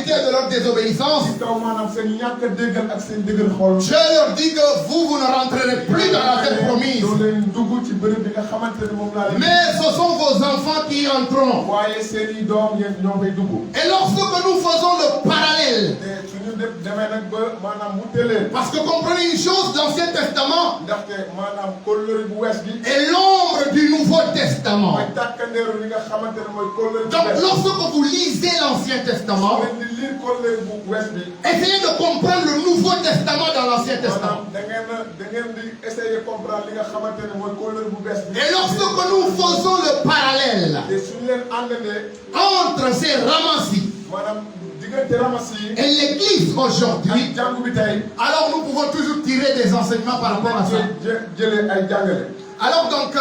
réalité de leur désobéissance, ci kaw maanaam seen ñàkk a déggal ak seen dëgër xol. je leur dis que vous ne rentrerez plus dans la terre promise. doo leen dugg ci bërëb bi nga xamante ne moom laa leen. Mais ce sont vos enfants qui y entreront. waaye seen i doom yéen ñoo fay dugg. Et lorsque nous faisons le parallèle, te suñu demee nag ba maanaam mu tëlee. parce que comprenez une chose, l'Ancien Testament ndaxte maanaam kóllëre bu wees bi. est l'ombre du Nouveau Testament. mooy tàkkandeeru li nga xamante ne mooy kóllëre bu Donc wees. lorsque vous lisez l'Ancien Testament, ngeen di lire kóllëre bu wees bi. essayez de comprendre le Nouveau Testament dans l'Ancien Testament. maanaam da ngeen di essayer comprendre li nga xamante ne mooy kóllëre bu bees bi. Et lorsque nous faisons le parallèle te suñu leen àndalee. entre ces ramassis maanaam diggante ramas yi. et l'Église aujourd'hui, ak jàngu bi tey. alors nous pouvons toujours tirer des enseignements par rapport à ça. jëlee ay jàngale. Alors donc,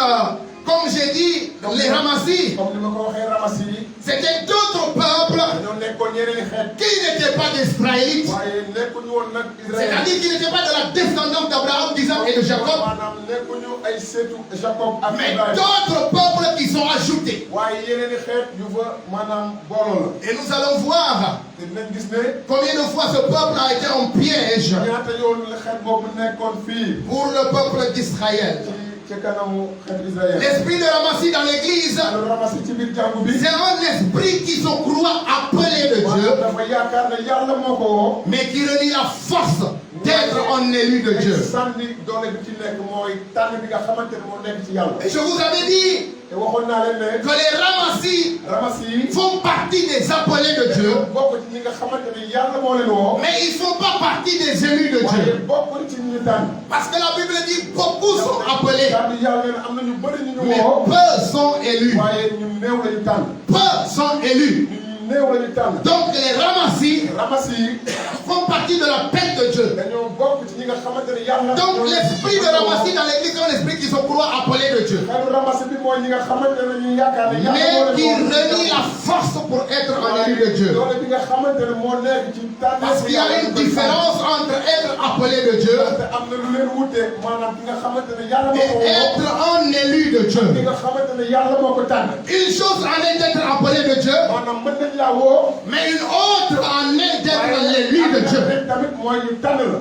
comme j'ai dit, les ramassis, comme ni ma ko waxee ramas yi. c'était d'autres peuples dañoo nekkoon yeneen i xeet. qui n'étaient pas des Israélites, waaye nekkuñu woon nag Israël. c'est-à-dire qui n'étaient pas de la descendance d'Abraham, d'Isaac et de Jacob, maanaam nekkuñu ay seetu Jacob ak mais Ibrahima. d'autres peuples qui sont ajoutés. waaye yeneen i xeet yu fa maanaam booloo la. Et nous allons voir te dinañ gis ne. combien de fois ce peuple a été un piège ñaata yoon la xeet boobu nekkoon fii. pour le peuple d'Israël. ci kanamu xeet Israël. L'esprit de ramassis dans l'église, alors ramasser ci biir jàngu bi. c'est un esprit qui se croit appelé de Dieu, dafa yaakaar ne yàlla moo ko woo. mais qui renie la force d'être un élu de Dieu. sànni doole bi ci nekk mooy tànn bi nga xamante ne moo nekk ci yàlla. Et je vous avais dit te waxoon naa leen ne. que les ramassis ramas yi. font partie des appelés de Dieu, bokk ci ñi nga xamante ne yàlla moo leen woo. mais ils ne font pas partie des élus de waaye Dieu. bokk ci ñi ñu tànn. Parce que la Bible dit beaucoup sont appelés, daal di yàlla ne am na ñu bëri ñu ñu mais woo. peu sont élus. waaye ñu néew la ñu tànn. Peu sont élus. ñu néew la ñu tànn. Donc les ramassis ramas yi. font partie de la paix de Dieu. dañoo bokk ci ñi nga xamante ne yàlla. Donc l'esprit de ramassis dans l'église est un esprit qui se croit appelé de Dieu, xelu ramas bi mooy ñi nga xamante ne ñu yaakaar ne yàlla moo mais leen qui woo. renie la force pour être un élu de Dieu. doole bi nga xamante ne moo nekk ci tànn. Parce qu'il y a une différence entre être appelé de Dieu te am na lu leen wute maanaam ki nga xamante ne yàlla moo et ko woo. être un élu de ki Dieu. nga xamante ne yàlla moo ko tànn. Une chose en est d'être appelé de Dieu, maanaam mën nañ laa woo. mais une autre en est d'être l'élu de Dieu. tamit mooy ñu tànn la.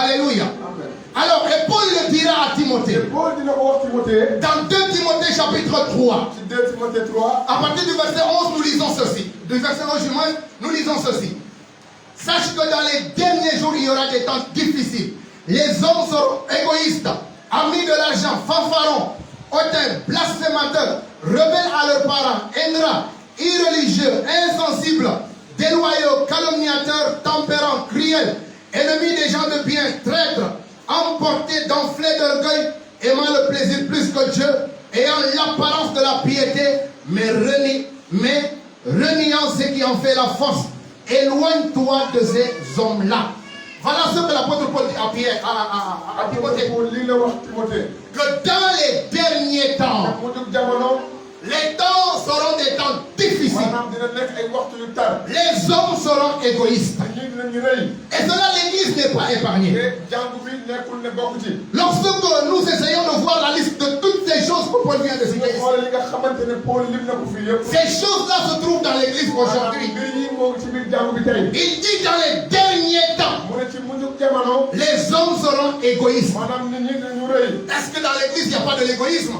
Alléluia. Alors, et Paul le dira à te Timothée, Paul dina ko wax Timothée. dans 2 Timothée chapitre 3, ci 2 Timothée 3. à partir du verset 11, nous lisons ceci. Du verset 11 du moins, nous lisons ceci. Sache que dans les derniers jours, il y aura des temps difficiles. Les hommes seront égoïstes, amis de l'argent, fanfarons, hautains, blasphémateurs, rebelles à leurs parents, ingrats, irreligieux, insensibles, déloyaux, calomniateurs, tempérants, cruels, ennemis des gens de bien, traîtres, emportés d'enflés d'orgueil, aimant le plaisir plus que Dieu, ayant l'apparence de la piété, mais reniant ce qui en fait la force. Éloigne-toi de ces hommes-là. Voilà ce que l'apôtre Paul dit à Pierre, à Timothée. lii la wax Timothée. Que dans les derniers temps, mu jug jamono. les temps seront des temps difficiles. maanaam dina nekk ay waxtu yu tar. Les hommes seront égoïstes. ñii dinañu rëy. Et cela, l'Église n'est pas épargnée. te jàngu bi nekkul ne bokk ci. Lorsque nous essayons de voir la liste de toutes ces choses que Paul vient de citer ici, xoolal li nga xamante ne Paul lim na ko fii yëpp. ces choses-là se trouvent dans l'Église aujourd'hui. mbir yi moo ngi ci biir jàngu bi tey. Il dit dans les derniers temps, mu ne ci mujjug jamono. les hommes seront égoïstes. maanaam nit ñi dinañu rëy. Est-ce que dans l'Église, il n'y a pas de l'égoïsme?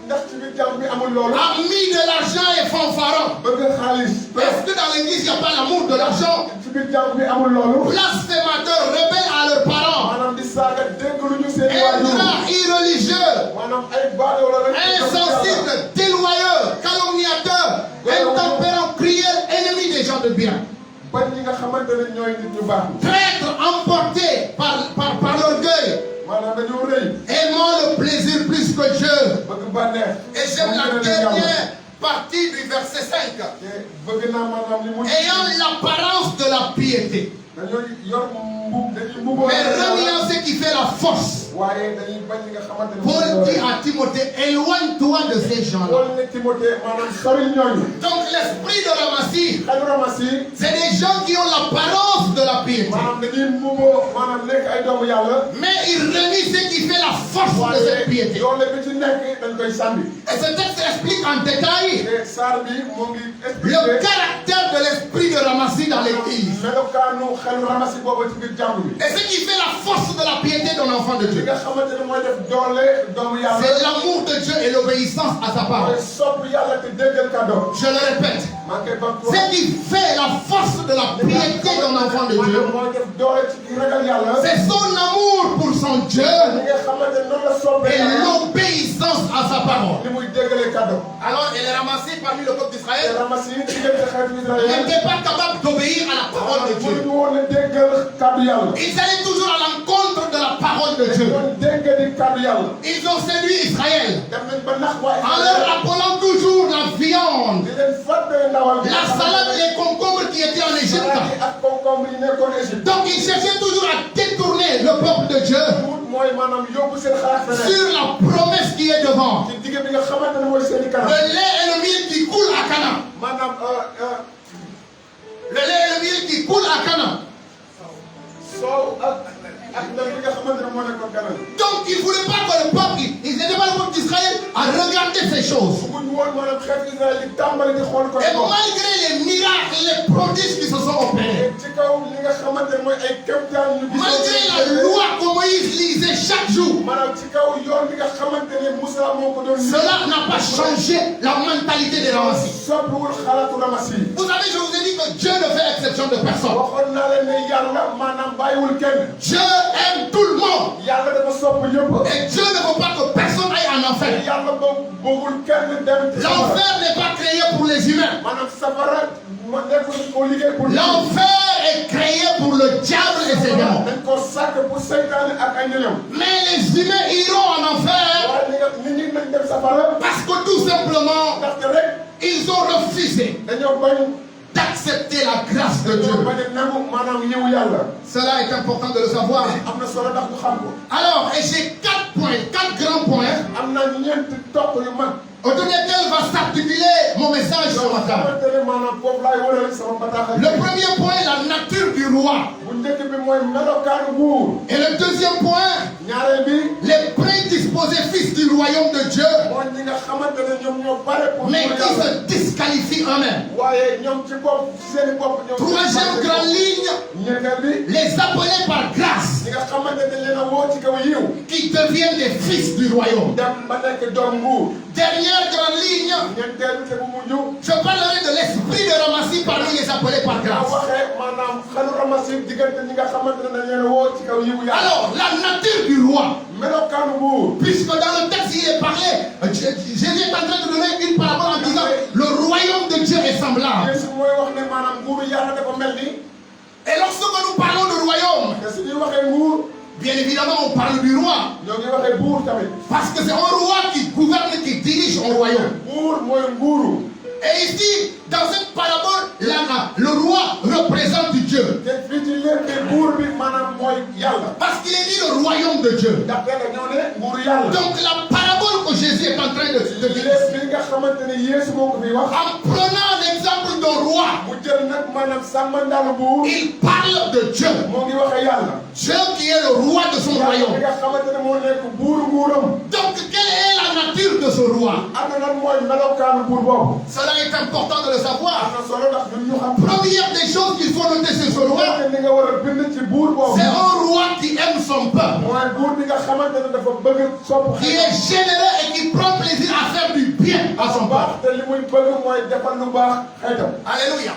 ndax ci biir jàngu bi amul loolu. Amis de l'argent et fanfarons. bëgg xaalis. Est-ce que dans l'Église, il n'y a pas l'amour de l'argent? ci biir jàngu bi amul loolu. Blasphémateurs, rebelles à leurs parents, maanaam di saaga dégg lu ñu seen waajur. ingrats, irreligieux, maanaam ay baadoola la. insensibles, déloyaux, calomniateurs, intempérants, cruels, ennemis des gens de bien, bañ ñi nga xamante ne ñooy nit ñu baax. traîtres emportés par l'orgueil, maanaam dañoo rëy. aimant le plaisir plus que Dieu. bëgg bànneex. Et j'aime la dernière partie du verset 5. te bëgg naa maanaam li mu. Ayant l'apparence de la piété, dañoo yor mbub dañuy mbuboo. mais reniant ce qui fait la force. waaye dañuy bañ ñi nga xamante ne. Paul dit à Timothée, éloigne-toi de ces gens-là. Paul ne Timothée maanaam sori ñooñu. Donc l'esprit de ramassis, xelu ramas yi. c'est des gens qui ont l'apparence de la piété. maanaam dañuy mbuboo maanaam nekk ay doomu yàlla. Mais il renie ce qui fait la force de cette piété. doole bi ci nekk dañ koy sànni. Et ce texte explique en détail te saar bi mu ngi le expliqué caractère de l'esprit de Ramassi dans l'église. melokaanu xelu ramasi boobu ci biir jàngu bi. Et ce qui fait la force de la piété d'un enfant de li Dieu, nga xamante ne mooy def doole doomu yàlla. c'est l'amour de Dieu et l'obéissance à sa parole. mooy sopp yàlla te déggal kàddoom. Je le répète, maa ngi koy bamtu. ce qui fait la force de la piété d'un enfant de Dieu, mooy def doole ci ki ragal yàlla. c'est son amour pour son Dieu li nga xamante ne noonu la soppee et yàlla. l'obéissance à sa parole. li muy déggalee kàddoom. Alors, elle est ramassée parmi le peuple te d'Israël. ramasi yi diggante xeetu Il Israël. n'était pas capable d'obéir à la parole de Dieu. mënuñu woon a déggal kàddu yàlla. Ils allaient toujours à l'encontre de la parole de Dieu. doon déggali kàddu yàlla. Ils ont séduit Israël dem nañ ba nax waa en leur appelant toujours la viande, di leen fàtte ndawal bi. la salade et les concombres qui étaient en Égypte. salade yi ak concombre yi nekkoon Égypte. Donc ils cherchaient toujours à détourner le peuple de Dieu wut mooy maanaam yóbbu seen xalaat feneen. sur la promesse qui est devant. ci digg bi nga xamante ne mooy seen i kanam. Le lait et le miel qui coulent à Canaan. maanaam Le lait et le miel qui coulent à Canaan. soow ak ndam bi nga xamante ne moo nekkoon kanam. Donc ils ne voulaient pas que le peuple, ils n'étaient pas le peuple d'Israël à regarder ces choses. bëgguñ woon maanaam xeetu Israël di tàmbali di xool ko. Et malgré les miracles, les prodiges qui se sont opérés, ci kaw li nga xamante ne mooy ay kéemtaan ñu malgré la loi que Moïse lisait chaque jour, maanaam ci kaw yoon bi nga xamante ne Moussa moo ko doon. cela n'a pas changé la mentalité des Ramassis. soppiwul xalaatu ramasi. Vous savez, je vous ai dit que Dieu ne fait exception de personne. waxoon naa leen ne yàlla maanaam bàyyiwul kenn. Dieu aime tout le monde. yàlla dafa sopp ñëpp. Et Dieu ne veut pas que personne aille en enfer. yàlla bëggul kenn dem. L'enfer n'est pas créé pour les humains. maanaam safara ma nekkul ko liggéey pour. L'enfer est créé pour le diable et ses démons. dañ ko sàkk pour seytaane ak ay ñoñam. Mais les humains iront en enfer waaye nit ñi nañ dem safara. parce que tout simplement, ndaxte rek ils ont refusé dañoo bañ. d'accepter la grâce de Dieu. dañoo bañ a nangu maanaam ñëw yàlla. Cela est important de le savoir. am na solo ndax ñu xam ko. Alors, et j'ai 4 points, 4 grands points am na ñeenti topp yu mag. autour desquels va s'articuler mon message ce matin. xamante ne maanaam foofu laay wëral sama bataaxal. Le premier point, la nature du roi. bu njëkk bi mooy melokaanu buur. Et le deuxième point, ñaareel bi. les prédisposés fils du royaume de Dieu, mooy ñi nga xamante ne ñoom ñoo bare pour. mais qui se disqualifient eux-mêmes. waaye ñoom ci bopp ci seen i bopp ñoom. Troisième grande ligne, ñeenteel bi. les appelés par grâce, ñi nga xamante ne leen a woo ci kaw yiw. qui deviennent des fils du royaume. dem ba nekk doom buur. Dernière grande ligne, ñeenteel bi te bu mujj. je parlerai de l'esprit de Ramassi parmi les appelés par nga grâce. waxee maanaam xelu ramasi diggante ñi nga xamante ne dañ leen a woo ci kaw yiw yàlla. Alors, la nature du roi, melokaanu buur. puisque dans le texte il est parlé, Jésus est en train de donner une parabole en disant le royaume de Dieu est semblable. Yeesu mooy wax ne maanaam nguuru yàlla dafa mel ni. Et lorsque nous parlons de royaume, te su ñuy waxee nguur. bien évidemment on parle du roi. ñoo ngi waxee buur tamit. Parce que c'est un roi qui gouverne, qui dirige un royaume. buur mooy nguuru. Et ici, dans cette parabole, le roi représente Dieu. te fii ci lépp buur bi maanaam mooy yàlla. Parce qu'il est dit le royaume de Dieu. ndaxte dañoo ne nguuru yàlla. Donc la parabole que Jésus est en train de dire, lépp li nga xamante ne Yeesu moo ko fi wax. en prenant l'exemple d'un roi, mu jël nag maanaam sàmmandalu buur. il parle de Dieu. moo ngi waxee yàlla. Dieu qui est le roi de son yàlla royaume. li nga xamante ne moo nekk buuru nguuram. Donc quelle est la nature de ce roi? am na lan mooy melokaanu buur boobu. Cela est important de le savoir. am na solo ndax ñun ñu xam. Première des choses qu'il faut noter sur ce roi, li nga war a bind ci buur boobu. c'est un roi qui aime son peuple, mooy buur bi nga xamante ne dafa bëgg sopp. qui est généreux et qui prend plaisir à faire du bien à son peuple. te li muy bëgg mooy defal lu baax xeetam. Alléluia.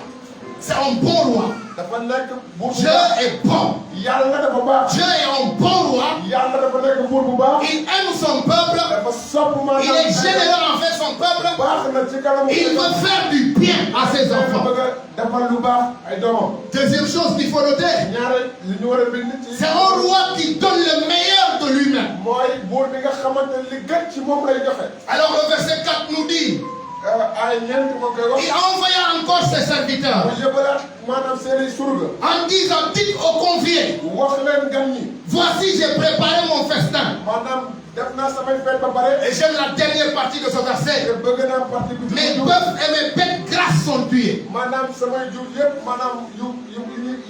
C'est un bon roi. dafa nekk buur bu Dieu baax. est bon. yàlla dafa baax. Dieu est un bon roi. yàlla dafa nekk buur bu baax. Il aime son peuple. dafa sopp maanaam. Il est généreux envers son peuple. baax na ci kanamu. Il veut faire du bien à ses enfants. bëgg a defal lu baax ay doomam. Deuxième chose qu'il faut noter, ñaare li ñu war a bind ci. c'est un roi qui donne le meilleur de lui-même. mooy buur bi nga xamante ne li gën ci moom lay joxe. Alors le verset 4 nous dit, ay ñeent moo koy wax. il envoya encore ses serviteurs mu yëbalaat maanaam seeni surga. en disant, dites aux conviés, wax leen gan ñi. voici j'ai préparé mon festin. maanaam def naa samay fête ba pare. Et j'aime la dernière partie de ce verset. te bëgg naa partie bi. Mes bœufs et mes bêtes grasses sont tués. maanaam samay jur yëpp maanaam yu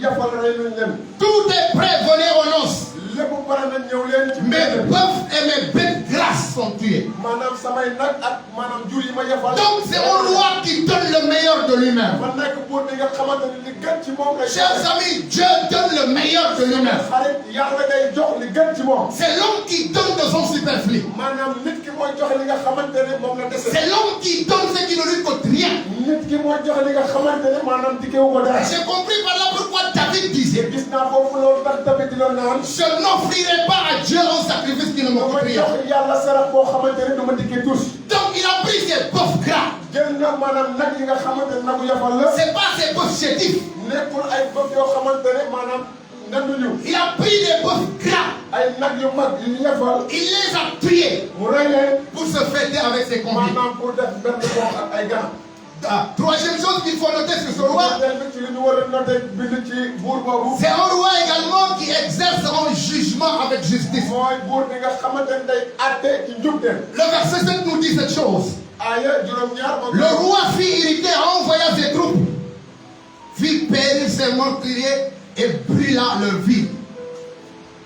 yafal rey nañ leen. Tout est prêt, venez aux noces. pare na ñëw leen ci Mes bœufs et mes bêtes grasses sont tués. maanaam samay nag ak maanaam jur yi ma yefal. Donc c'est au roi qui donne le meilleur de lui-même. man nekk buur bi nga xamante ni li gën ci moom lay. Chers amis, Dieu donne le meilleur de lui-même. xarit yàlla day jox li gën ci moom. C'est l'homme qui donne de son superflu. maanaam nit ki mooy joxe li nga xamante ne moom la dese. C'est l'homme qui donne ce qui ne lui coûte rien. nit ki mooy joxe li nga xamante ne maanaam dikkewu ko dara. J'ai compris par là pourquoi David disait, gis naa foofu loolu tax tamit dina naan. je n'offrirai pas à Dieu un sacrifice qui ne me coûte dama rien. jox yàlla sarax boo xamante ne dama dikkee tous. Donc il a pris ses bœufs gras. jël na maanaam nag yi nga xamante ne nagu yafal la. C'est pas ses bœufs chétifs. nekkul ay bëf yoo xamante ne maanaam nanduñu. Il a pris des bœufs gras. ay nag yu mag yu ñu yafal. Il les a tués mu rey leen. pour se fêter avec ses convives. maanaam pour def benn boo ak ay gan. Troisième chose qu'il faut noter sur ce roi, ci li ñu war a noter bind ci buur boobu. c'est un roi également qui exerce un jugement avec justice. mooy buur bi nga xamante ne day àtte ci njubte. Le verset 7 nous dit cette chose. aaya juróom-ñaar. Le roi fut irrité en envoyant ses troupes, fit périr ses meurtriers et brûla leur ville.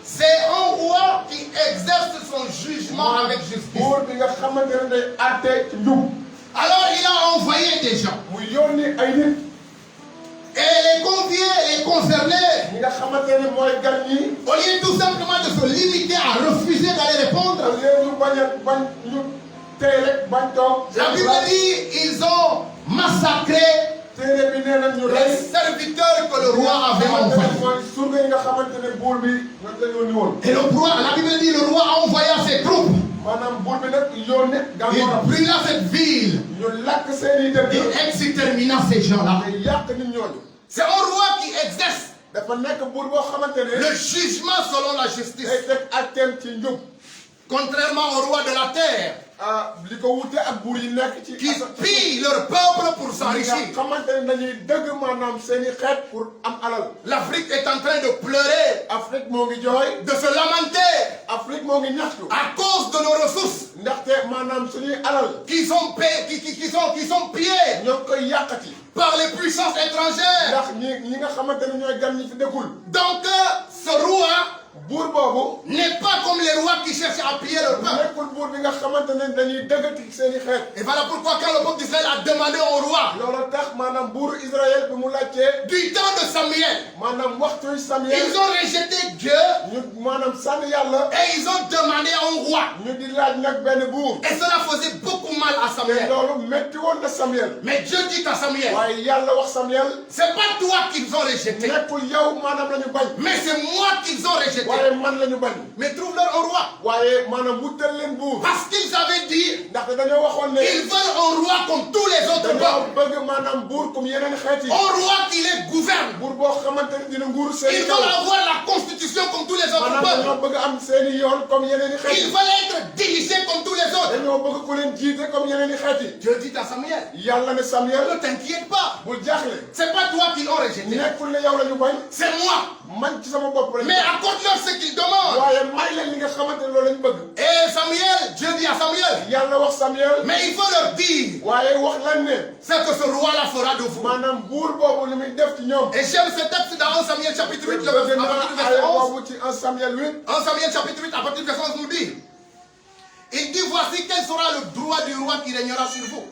C'est un roi qui exerce son jugement avec justice. buur bi nga xamante ne day àtte ci njub. Alors il a envoyé des gens. mu yónni ay nit. Et les conviés, les concernés, ñi nga xamante ne mooy gan ñi. au lieu tout simplement de se limiter à refuser d'aller répondre, au lieu ñu bañ ñu tey rek bañ toog. la Bible dit ils ont massacré téere bi nee na ñu les rey. serviteurs que le roi avait envoyés. mooy surga yi nga xamante ne buur bi ñoom la yónni woon. Et le roi, la Bible dit le roi a envoyé ses troupes. maanaam buur bi nag yónni. Il brûla cette ville. ñu lakk seen i dëkk. Il extermina ces gens-là. te yàq nit ñooñu. C'est un roi qui exerce dafa nekk buur boo xamante ne. le jugement selon la justice. day teg atteem ci njub. Contrairement au roi de la terre, li ko wute ak buur yi nekk ci. qui pillent leur peuple pour s'enrichir. nga xamante ne dañuy dëgg maanaam seen i xeet pour am alal. L'Afrique est en train de pleurer, Afrique moo ngi jooy. de se lamenter Afrique moo ngi ñaxtu. à cause de nos ressources ndaxte maanaam suñuy alal. qui sont pillées ñoo koy yàqati. par les puissances étrangères. ndax ñi nga xamante ne ñooy gan ñi fi dëkkul. Donc ce roi buur boobu. n'est pas comme les rois qui cherchent à piller leur peuple. nekkul buur bi nga xamante ne dañuy dëggati seen i xeet. Et voilà pourquoi quand le peuple d'Israël a demandé au roi loolu tax maanaam buuru Israël bi mu laajtee. du temps de Samuel, maanaam waxtuy Samuel. ils ont rejeté Dieu ñu maanaam sànni yàlla. et ils ont demandé à un roi. ñu di laaj nag benn buur. Et cela faisait beaucoup mal à te Samuel. loolu metti woon na Samuel. Mais Dieu dit à Samuel, waaye yàlla wax Samuel. c'est pas toi qu'ils ont rejeté, nekkul yow maanaam la ñu bañ. mais c'est moi qu'ils ont rejeté. waaye man la ñu bañ. Mais trouve-leur un roi. waaye maanaam wutal leen buur. Parce qu'ils avaient dit, ndaxte dañoo waxoon ne. ils veulent un roi comme tous les autres dañoo peuples. bëgg maanaam buur comme yeneen xeet yi. Un roi qui les gouverne. buur boo xamante ne dina nguur Ils seen kaw. veulent avoir la constitution comme tous les autres maanaam dañoo peuples. bëgg am seen i yoon comme yeneen i xeet Ils yi. veulent être dirigés comme tous les autres. dañoo bëgg ku leen jiite comme yeneen i xeet yi. Dieu dit à Samuel, yàlla ne Samuel. ne t'inquiète pas. bul jaaxle. C'est pas toi qui l'ont rejeté. nekkul ne yow la ñu bañ. C'est moi. man ci sama bopp la. Mais accorde-leur ce qu'ils demandent. waaye may leen li nga xamante ne loolu la ñu bëgg. Et Samuel, Dieu dit à Samuel, yàlla wax Samuel. mais il faut leur dire waaye wax lan ne. ce que ce roi-là fera de vous. maanaam buur boobu li muy def ci ñoom. Et j'aime ce texte dans 1 Samuel chapitre 8, bëgg à partir du naa verset aaya 11. boobu ci 1 Samuel 8. 1 Samuel chapitre 8, à partir du verset 11 nous dit, il dit, voici quel sera le droit du roi qui régnera sur vous.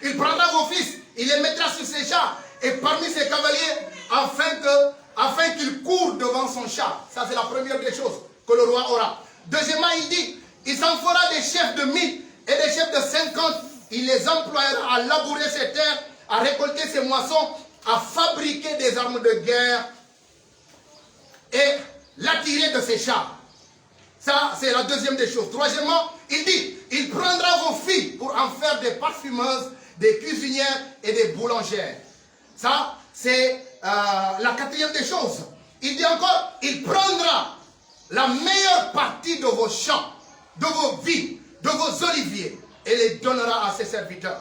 Il prendra vos fils, il les mettra sur ses chars et parmi ses cavaliers afin qu'ils courent devant son char. Ça c'est la première des choses que le roi aura. Deuxièmement, il dit, il s'en fera des chefs de 1000 et des chefs de 50. Il les emploiera à labourer ses terres, à récolter ses moissons, à fabriquer des armes de guerre et l'attirer de ses chars. Ça, c'est la deuxième des choses. Troisièmement, il dit, il prendra vos filles pour en faire des parfumeuses, des cuisinières et des boulangères. Ça, c'est la quatrième des choses. Il dit encore, il prendra la meilleure partie de vos champs, de vos vignes, de vos oliviers et les donnera à ses serviteurs.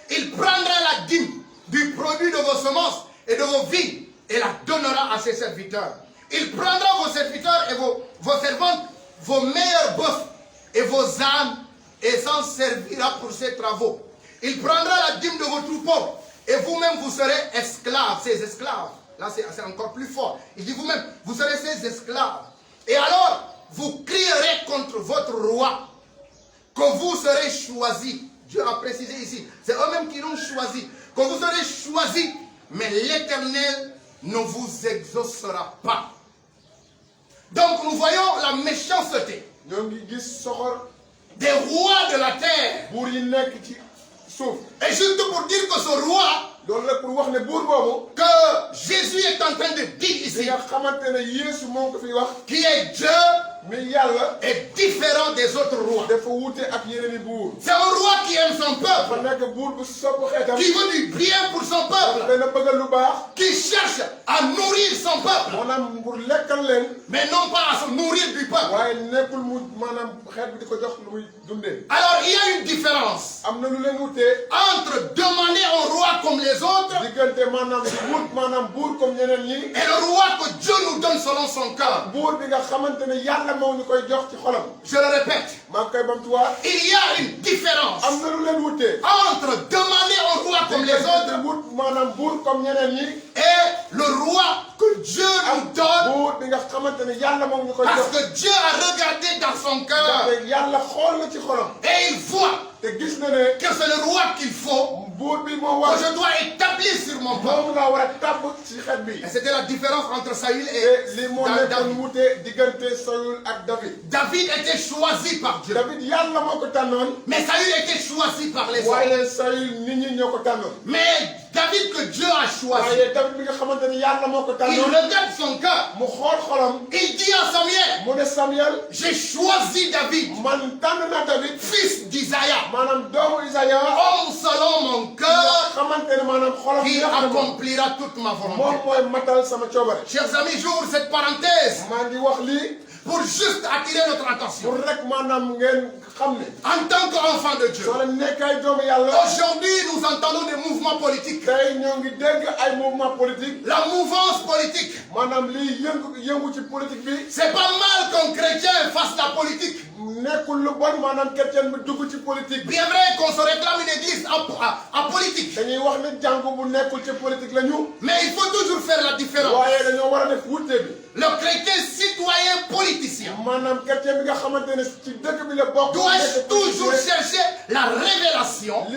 Il prendra la dîme du produit de vos semences et de vos vignes et la donnera à ses serviteurs. Il prendra vos serviteurs et vos servantes, vos meilleurs bœufs et vos ânes et s'en servira pour ses travaux. Il prendra la dîme de vos troupeaux et vous-même vous serez esclaves, ses esclaves. Là c'est encore plus fort. Il dit vous-même, vous serez ses esclaves. Et alors, vous crierez contre votre roi, que vous serez choisis. Dieu a précisé ici, c'est eux-mêmes qui l'ont choisi, que vous serez choisis, mais l'Éternel ne vous exaucera pas. Donc nous voyons la méchanceté des rois de la terre. Et juste pour dire que ce roi que Jésus est en train de dire ici, qui est Dieu, est différent des autres rois. C'est un roi qui aime son peuple, qui veut du bien pour son peuple, qui cherche à nourrir son peuple, mais non pas à se nourrir du peuple. Alors il y a une différence entre demander un roi comme les autres et le roi que Dieu nous donne selon son cœur. Je le répète, il y a une différence entre demander un roi comme les autres et le roi que Dieu nous donne, parce que Dieu a regardé dans son cœur et il voit que c'est le roi qu'il faut, que je dois établir sur mon peuple. Et c'était la différence entre Saül et David. David était choisi par Dieu, mais Saül était choisi par les hommes. Mais David que Dieu a choisi, il regarde son cœur, il dit à Samuel, j'ai choisi David, fils d'Isaïa, homme selon mon cœur, qui accomplira toute ma volonté. Chers amis, j'ouvre cette parenthèse pour juste attirer notre attention. En tant qu'enfant de Dieu, aujourd'hui nous entendons des mouvements politiques. La mouvance politique, c'est pas mal qu'un chrétien fasse la politique. Bien vrai qu'on se réclame une église apolitique, mais il faut toujours faire la différence. Le chrétien citoyen politicien doit toujours chercher la révélation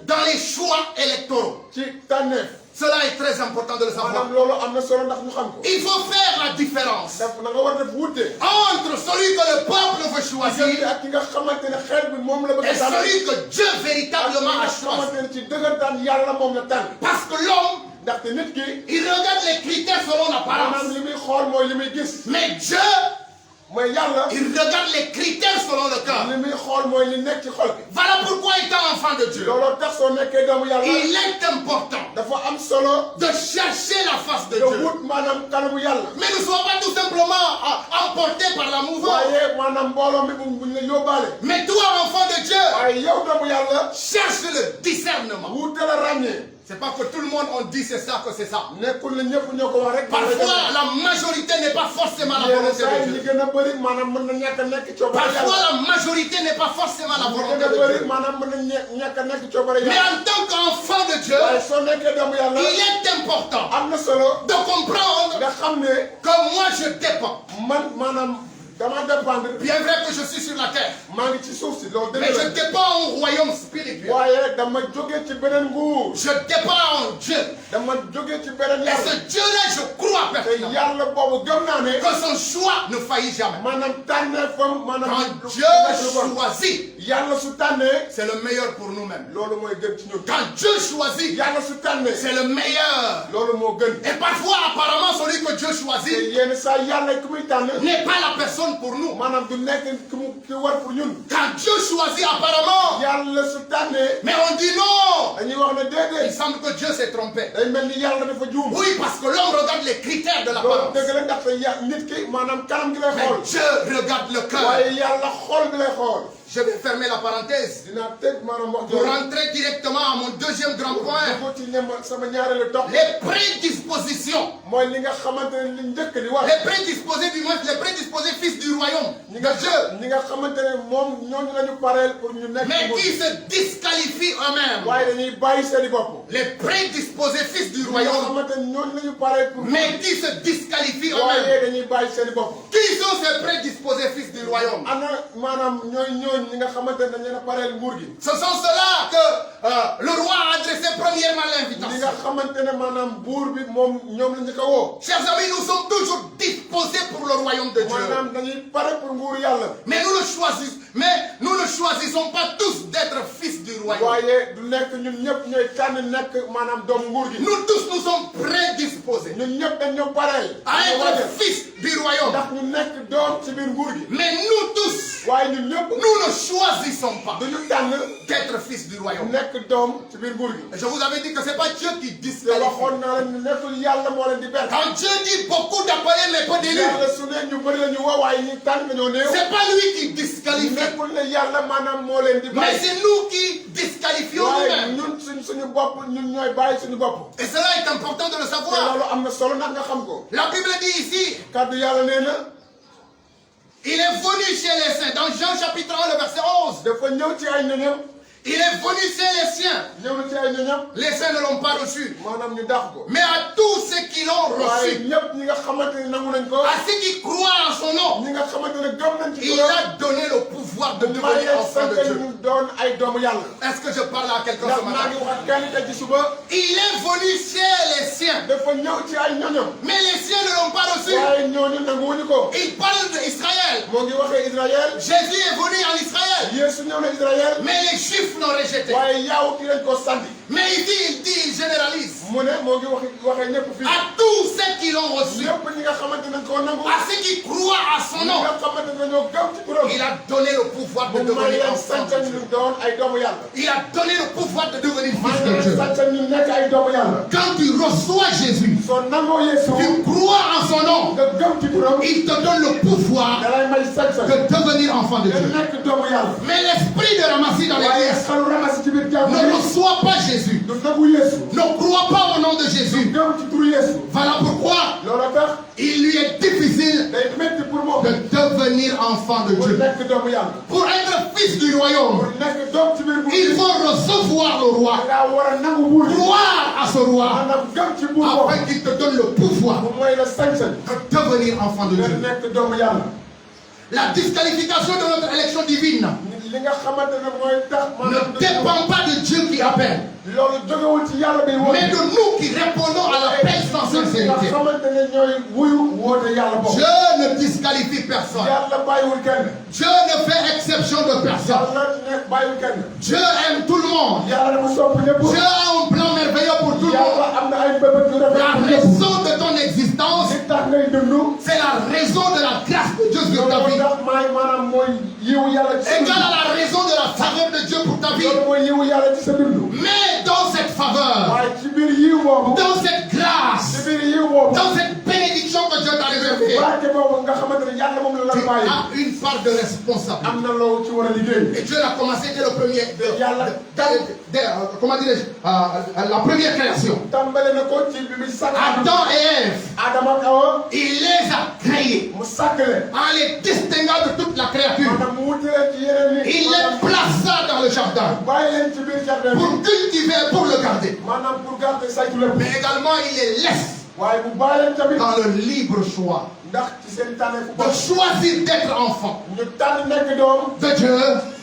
dans les choix électoraux. Cela est très important de le savoir. Il faut faire la différence entre celui que le peuple veut choisir et celui que Dieu véritablement a choisi. Parce que l'homme, il regarde les critères selon l'apparence. Mais Dieu, il regarde les critères selon le cœur. Voilà pourquoi étant enfant de Dieu, il est important de chercher la face de Dieu. Mais ne sois pas tout simplement emporté par la mouvance. Mais toi, enfant de Dieu, cherche le discernement. C'est pas que tout le monde on dit c'est ça que c'est ça. Parfois la majorité n'est pas forcément la volonté de Dieu. Parfois la majorité n'est pas forcément la volonté de Dieu. Mais en tant qu'enfant de Dieu, il est important de comprendre que moi je dépends. Bien vrai que je suis sur la terre, mais je dépends au royaume spirituel. Je dépends en Dieu. Et ce Dieu-là, je crois pertinemment que son choix ne faillit jamais. Quand Dieu choisit, c'est le meilleur pour nous-mêmes. Quand Dieu choisit, c'est le meilleur. Et parfois, apparemment, celui que Dieu choisit n'est pas la personne pour nous. Quand Dieu choisit apparemment, mais on dit non. Il semble que Dieu s'est trompé. Oui, parce que l'homme regarde les critères de l'apparence. Mais Dieu regarde le cœur. Je vais fermer la parenthèse pour rentrer directement à mon deuxième grand point. Les prédispositions mooy li nga xamante ne li njëkk di wax. Les prédisposés du monde, les prédisposés fils du royaume de Dieu. ñi nga xamante ne moom ñooñu la ñu pareel pour ñu nekk. Mais qui se disqualifient eux-mêmes. waaye dañuy bàyyi seen i bopp. Les prédisposés fils du ñi nga royaume. xamante ne ñooñu la ñu pareel pour. Mais qui se disqualifient waaye eux-mêmes. dañuy bàyyi seen i bopp. Qui sont ces prédisposés fils du royaume? ana maanaam ñooñu ñi nga xamante ne dañ leen a pareel nguur gi. Ce sont ceux-là que le roi a adressé premièrement li nga l'invitation. xamante ne maanaam buur bi moom ñoom la ñu ko woo. Chers amis, nous sommes toujours disposés pour le royaume de Dieu. maanaam dañuy pare pour nguuru yàlla. Mais nous ne choisissons pas tous d'être fils du royaume. waaye du nekk ñun ñëpp ñooy tànn nekk maanaam doomu nguur gi. Nous tous, nous sommes prédisposés ñun ñëpp dañ ñoo pareel. à être fils du royaume. ndax ñu nekk doom ci biir nguur gi. Mais nous tous, waaye ñun ñëpp nous ne choisissons pas duñu tànn d'être fils du royaume. nekk doom ci biir nguur gi. Et je vous avais dit que ce n'est pas Dieu qui te disqualifie. waxoon naa leen nekkul yàlla moo leen di ber. Quand Dieu dit beaucoup d'appelés mais peu d'élus, yàlla su ne ñu bëri la ñu woo waaye ñu tànn ñoo néew. c'est pas lui qui disqualifie. nekkul ne yàlla maanaam moo leen di Mais bàyyi. c'est nous qui disqualifions waaye nous-mêmes. ñun suñu bopp ñun ñooy bàyyi suñu bopp. Et cela est important de le te savoir. loolu am na solo ndax nga xam ko. La Bible dit ici, kàddu yàlla nee na il est venu chez les saints. Dans Jean chapitre 1, le verset 11. dafa ñëw ci ay ñoñam. Il est venu chez les siens. ñëw na ci ay ñoñam. Les saints ne l'ont pas reçu. maanaam ñu dàq ko. Mais à tous ceux qui l'ont waaye reçu, ñëpp ñi nga xamante ne nangu nañ ko. à ceux qui croient en son nom, ñi nga xamante ne gëm nañ ci il a donné le pouvoir de devenir mayee enfant de sant Dieu. ñu doon ay doomu yàlla. Est-ce que je parle à quelqu'un ndax ce maa matin? ngi wax ak kenn tey ci suba. Il est venu chez les siens. dafa ñëw ci ay ñoñam. Mais les siens ne l'ont pas reçu. waaye ñooñu nanguwuñu ko. Il parle d'Israël. moo ngi waxee Israël. Jésus est venu en Israël. Yeesu ñëw na Israël. Mais les Juifs l'ont rejeté. waaye yaawut yi lañ ko sànni. Mais il dit, il généralise. mu ne moo ngi waxee ñëpp fii. À tous ceux qui l'ont reçu, ñëpp ñi nga xamante ne koo nangu. à ceux qui croient à son ñi nom, nga xamante ne ñoo gëm ci turam. il a donné le pouvoir de mu may devenir leen enfant santan de ñu Dieu. doon ay doomu yàlla. Il a donné le pouvoir de devenir may fils de leen Dieu. santan ñu nekk ay doomu yàlla. Quand tu reçois Jésus, soo nangoo Yeesu. tu crois en son nom, nga gëm ci turam. il te donne le pouvoir da lay may santan. de devenir enfant de nga Dieu. nekk doomu yàlla. Mais l'esprit de Ramassis dans waaye l'église xalu ramasi ci biir jàmm. ne reçoit pas Jésus, du nangu Yeesu. ne croit pas au nom de Jésus. gëm ci turu Yeesu. Voilà pourquoi loolu tax il lui est difficile day métti pour moom. de devenir enfant de mu Dieu. nekk doomu yàlla. Pour être fils du royaume, mu nekk doom ci biir buur bi. il faut recevoir le roi, dangaa war a nangu buur bi. croire à ce roi, maanaam gëm ci buur boobu. afin qu'il te donne le pouvoir mu mooy la sañ-sañ. de devenir enfant de nga Dieu. nekk doomu yàlla. La disqualification de notre élection divine li nga xamante ne mooy tax. ne dépend pas de Dieu qui appelle, loolu jógewul ci yàlla bi woote. mais de nous qui répondons à l'appel sans nga sincérité. xamante ne ñooy wuyu woote yàlla boobu. Dieu ne disqualifie personne. yàlla bàyyiwul kenn. Dieu ne fait exception de personne. yàlla ne bàyyiwul kenn. Dieu aime tout le monde. yàlla dafa sopp ñëpp. Dieu a un plan merveilleux pour tout le monde. yàlla am na ay bébét yu rafet. La raison de ton existence, li tax ngay dund. c'est la raison de la grâce de Dieu sur ta loolu vie. tax maanaam mooy yiwu yàlla ci sa Égale dund. à la raison de la faveur de Dieu pour ta vie. loolu mooy yiwu yàlla ci sa dund. Mais dans cette faveur, waaye ci biir yiw boobu. dans cette ci grâce, biir yiw boobu. dans cette bénédiction que Dieu t'a réservée, barke boobu nga xamante ne yàlla moom la tu la bàyyi. as une part de responsabilité. am na loo ci war a liggéey. Et Dieu l'a commencé dès le premier, comment dirais-je, la première création. tàmbale na ko ci bi muy sàkk. Adam et Ève, Adama ak Awa. il les a créés mu sàkk leen. en les distinguant de toute la créature. maanaam mu wuti leen ci yeneen nit. Il les plaça dans le jardin bàyyi leen ci biir jardin bi. pour cultiver, pour le garder. maanaam pour garder saytu lépp. Mais également, il les laisse waaye bu bàyyi leen tamit. dans le libre choix ndax ci seen tànneefu de bopp. choisir d'être enfant ñu tànn nekk doom. de Dieu,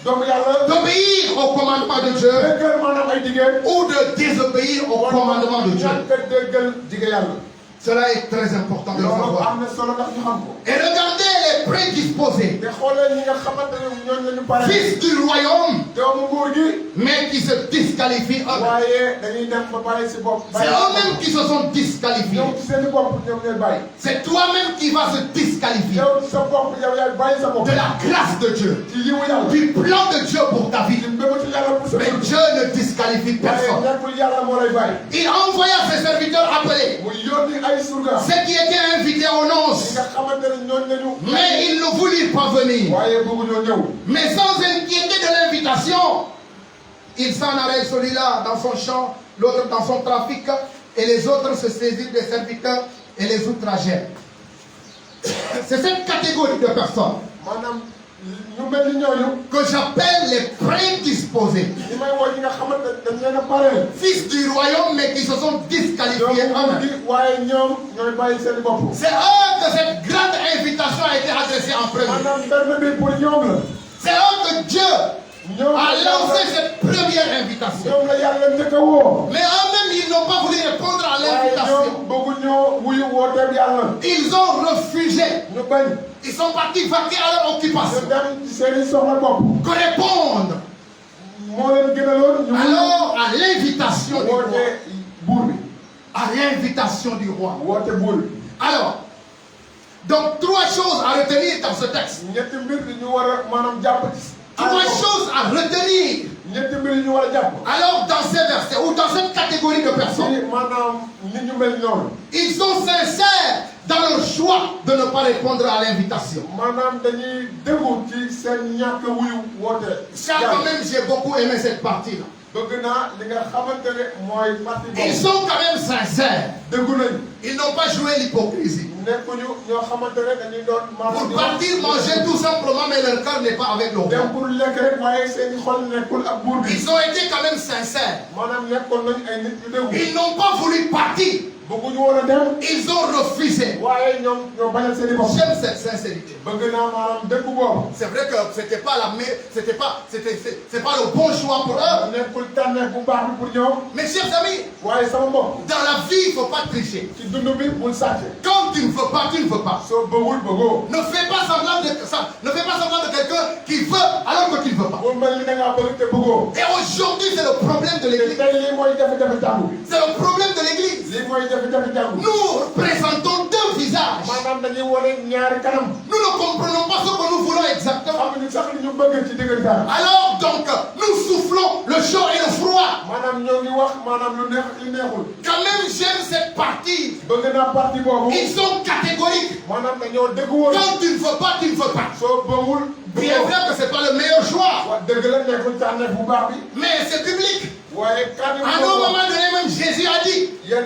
doomu yàlla. d'obéir au commandement de Dieu déggal maanaam ay diggéen. ou de désobéir au commandement de Dieu. ñàkk a déggal digge yàlla. Cela est très important de le loolu savoir. am na solo ndax ñu xam ko. Et regardez les prédisposés, te xoolee ñi nga xamante ne ñooñu la ñu pare. fils du royaume, doomu nguur gi. mais qui se disqualifient eux-mêmes. waaye dañuy dem ba bàyyi si bopp. C'est eux-mêmes qui se sont disqualifiés. ñoom ci seen bopp ñoom ñooy bàyyi. C'est toi-même qui vas se disqualifier yow sa bopp yow yaay bàyyi sa bopp. de la grâce de Dieu, ci yiwu yàlla. du plan de Dieu pour ta vie. ci mbébétu yàlla pour sa Mais bopp. Dieu ne disqualifie waaye personne. nekkul yàlla moo lay bàyyi. Il envoya ses serviteurs appelés, mu yónni ay surga. ceux qui étaient invités aux ñi noces, nga xamante ne ñooñu la ñu. mais ils ne voulurent pas venir. waaye bëggu ñoo ñëw. Mais sans inquiéter de l'invitation, il s'en allait, celui-là dans son champ, l'autre dans son trafic, et les autres se saisirent des serviteurs et les outragères. C'est cette catégorie de personnes maanaam ñu mel ni ñooñu que j'appelle les prédisposés. li may woo ñi nga xamante dañ leen a pareel. Fils du royaume, mais qui se sont disqualifiés eux-mêmes. waaye ñoom ñooy bàyyi seen bopp. C'est eux que cette grande invitation a été adressée en premier. maanaam benn bi pour ñoom la. C'est eux que Dieu a lancé cette première invitation. ñoom la yàlla njëkk a woo. Mais eux-mêmes, ils n'ont pas voulu répondre à waaye l'invitation. ñoom bëgguñoo wuyu wooteeb yàlla. Ils ont refusé. ñu bañ. Ils sont partis vaquer à leur occupation. ñu dem ci seen i soxla bopp. Que répondre moo leen gënaloon. ñu alors à l'invitation du roi. woote buur bi. À l'invitation du roi. woote buur bi. Alors, donc 3 choses à retenir dans ce texte. ñetti mbir ñu war a maanaam jàpp ci. 3 choses à retenir. ñetti mbir ñu war a jàpp. Alors, dans ces versets ou dans cette catégorie de personnes, ci maanaam nit ñu mel noonu. ils sont sincères dans leur choix de ne pas répondre à l'invitation. maanaam dañuy déglu ci seen ñàkk wuyu woote. Ça, quand même, j'ai beaucoup aimé cette partie-là. bëgg naa li nga xamante ne mooy parti boobu. Ils sont quand même sincères. déggu nañu. Ils n'ont pas joué l'hypocrisie. nekkuñu ñoo xamante ne dañuy doon. maanaam Pour partir manger tout simplement, mais leur cœur n'est pas avec le roi. dem pour lekk rek waaye seen i xol nekkul ak buur bi. Ils ont été quand même sincères. maanaam nekkoon nañu ay nit yu déggu. Ils n'ont pas voulu partir. bëgguñu woon a dem. Ils ont refusé. waaye ñoom ñoo bañal seen i bopp. J'aime cette sincérité. bëgg naa maanaam déggu boobu. C'est vrai que c'était pas c'est pas le bon choix pour eux. nekkul tànneef bu baax bi pour ñoom. Mes chers amis, waaye sama mbokk. dans la vie, il ne faut pas tricher. ci dund bi bul sàcce. Quand tu ne veux pas, tu ne veux pas. soo bëggul bëggoo. Ne fais pas semblant de ça. Ne fais pas semblant de quelqu'un qui veut alors que tu ne veux pas. bul mel ni da ngaa bëgg te bëggoo. Et aujourd'hui, c'est le problème de te l'église. tey lii mooy jafe-jafe jàngu bi. C'est le problème de l'église. lii mooy jafe-jafe jàngu bi. Nous présentons 2 visages. maanaam dañuy wane ñaari kanam. Nous ne comprenons pas ce que nous voulons exactement. xamuñu sax li ñu bëgg ci diggante. Alors donc, nous soufflons le chaud et le froid. maanaam ñoo ngi wax maanaam lu neex li neexul. Quand même, j'aime cette partie. bëgg naa parti boobu. Ils sont catégoriques. maanaam dañoo dégg woon. Quand tu ne veux pas, tu ne veux pas. soo bëggul. Bien vrai que ce n'est pas le meilleur choix. wa dëgg la nekkul tànneef bu baax bi. Mais c'est public. waaye kàddu À un moment donné, même Jésus a dit, yéen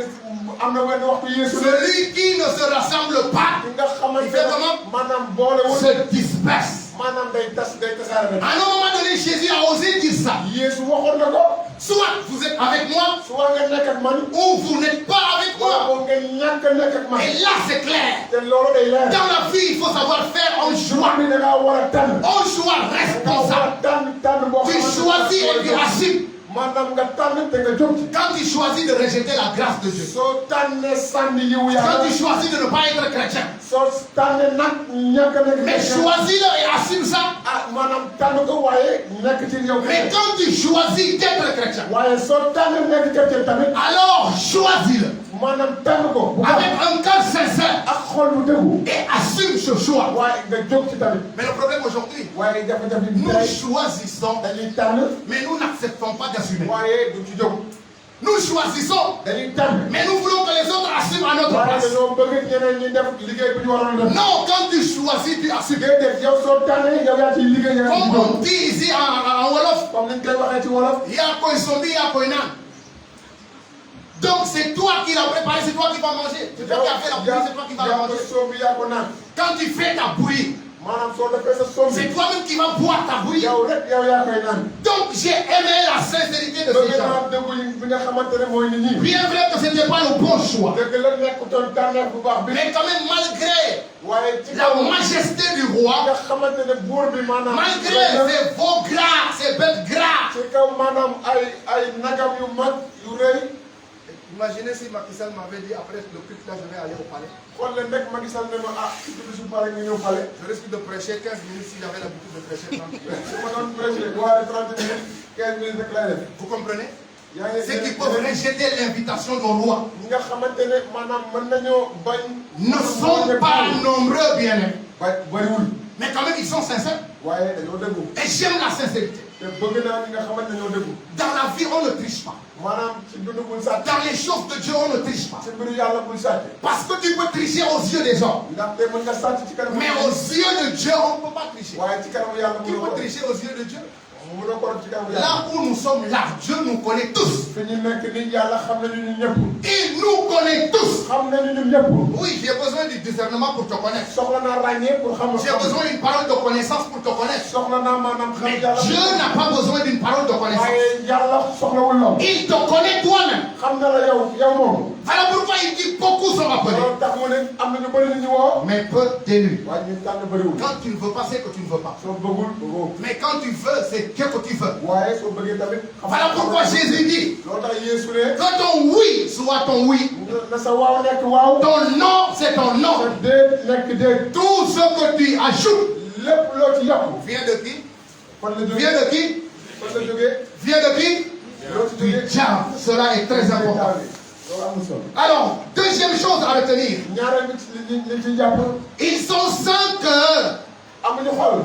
am na wenn waxtu Yeesu ne. celui qui ne se rassemble pas ki nga xamante il fait comment? ne maanaam boolewul. se disperse. maanaam day tasaare rek. À un moment donné, Jésus a osé dire ça. Yeesu waxoon na ko. Soit vous êtes avec moi, soit nga nekk ak man. ou vous n'êtes pas avec wala moi. boog nga ñàkk a nekk ak man. Et là, c'est clair. te loolu day leer. Dans la vie, il faut savoir faire un choix. bi da ngaa war a tànn. Un choix da ngaa war responsable. a tànn boo Tu xamante ne choisis et tu assumes. maanaam nga tànn te nga jóg ci. Quand tu choisis de rejeter la grâce de Dieu, soo tànnee sànni yiwu quand yàlla. tu choisis de ne pas être chrétien, soo tànnee nag ñàkk a nekk. mais choisis-le et assume ça. ah maanaam tànn ko waaye nekk ci yow. Mais quand tu choisis d'être chrétien, waaye soo tànnee nekk chrétien tamit. alors choisis-le maanaam tànn ko. bu baax avec un cœur sincère ak xol bu dëggu. et assume ce choix. waaye nga jóg ci tamit. Mais le problème aujourd'hui, waaye jafe-jafe bi nous tey choisissons, dañuy tànn. mais nous n'acceptons pas d'assumer. waaye du ci jóg. Nous choisissons, dañuy tànn. mais nous voulons que les autres assument à notre waaye place. dañoo bëgg ñeneen ñi def liggéey bu ñu waroon def. Non, quand tu choisis, tu assumes. déedéet yow soo tànnee yow yaa ciy liggéey yaa ciy Comme jóg. on dit ici en Wolof, comme ni ñu koy waxee ci wolof. il y a koy sombi, il y a koy nan. Donc c'est toi qui l'as préparé, c'est toi qui vas manger. C'est toi qui as fait la bouillie, c'est toi qui vas la yaa ko manger. soom bi yaa ko naan. Quand tu fais ta bouillie, maanaam soo defee sa soom bi. c'est toi-même qui vas boire ta bouillie. yow rek yow yaa koy naan. Donc j'ai aimé la sincérité de bëgg ces gens. naa déglu yi bi nga xamante ne mooy nit ñi. Bien vrai que ce n'était pas le bon choix, dëgg la nekkutoon tànneef bu baax bi. mais quand même malgré waaye ci la kaw majesté du nga roi, xamante ne buur bi maanaam. malgré ces veaux gras, ces bêtes gras. ci kaw maanaam ay nagam yu mag yu rëy. Imaginez si Macky Sall m'avait dit après le culte là, je vais aller au palais. xool leen rek Macky Sall ne ma ah ci tudd su pare nga ñëw fale. Je risque de prêcher 15 minutes si j'avais l'habitude de prêcher 30 minutes. su ma doon prêcher waaye 30 minutes 15 minutes rek lay def. Vous comprenez? yaa ngi Ceux qui peuvent rejeter l'invitation du roi ñi nga xamante ne maanaam mën nañoo bañ. ne sont pas nombreux, bien-aimés. bariwul. Mais quand même, ils sont sincères. waaye dañoo dëggu. Et j'aime la sincérité. te bëgg naa ñi nga xamante ne ñoo dëggu. Dans la vie, on ne triche pas. maanaam ci dund bul sàcc. Dans les choses de Dieu, on ne triche pas. ci mbiru yàlla bul sàcc. Parce que tu peux tricher aux yeux des hommes. ndaxte mën nga sàcc ci kanamu. Mais aux yeux de Dieu, on ne peut pas tricher. waaye ci kanamu yàlla Qui mënoo peut ko. tricher aux yeux de Dieu? mënoo ko ci kanamu yàlla. Là où nous sommes là, Dieu nous connaît tous. fi ñu nekk nii yàlla xam nañu ñun ñëpp. Il nous connaît tous. xam nañu ñun ñëpp. Oui, j'ai besoin du discernement pour te connaître. soxla naa ràññee pour xam. J'ai besoin d'une parole de connaissance pour te connaître. soxla naa maanaam xam Mais yàlla. Dieu n'a pas besoin d'une parole de connaissance. waaye yàlla soxlawul lool. Il te connaît toi-même. xam na la yow moom. Voilà pourquoi il dit beaucoup sont appelés. loolu tax mu ne am na ñu bëri ñu woo. Mais peu d'élus. waaye ñun tànn bëriwul. Quand tu ne veux pas, c'est que tu ne veux pas. soo bëggul bëggoo. Mais quand tu veux, c'est que tu veux. waaye soo bëggee tamit. Voilà pourquoi Jésus dit loolu tax Yeesu ne. que ton oui soit ton oui. na sa waaw nekk waaw. Ton non, c'est ton non. sa déet nekk déet. Tout ce que tu ajoutes lépp loo ci yokku. vient de qui? fan la jógee. Vient de qui? fan la jógee. Vient de qui? loo ci Du jógee. diable. Cela est très important. loolu amul solo. Alors, deuxième chose à retenir. ñaareel li ci jàpp. Ils sont sans cœur amuñu xol.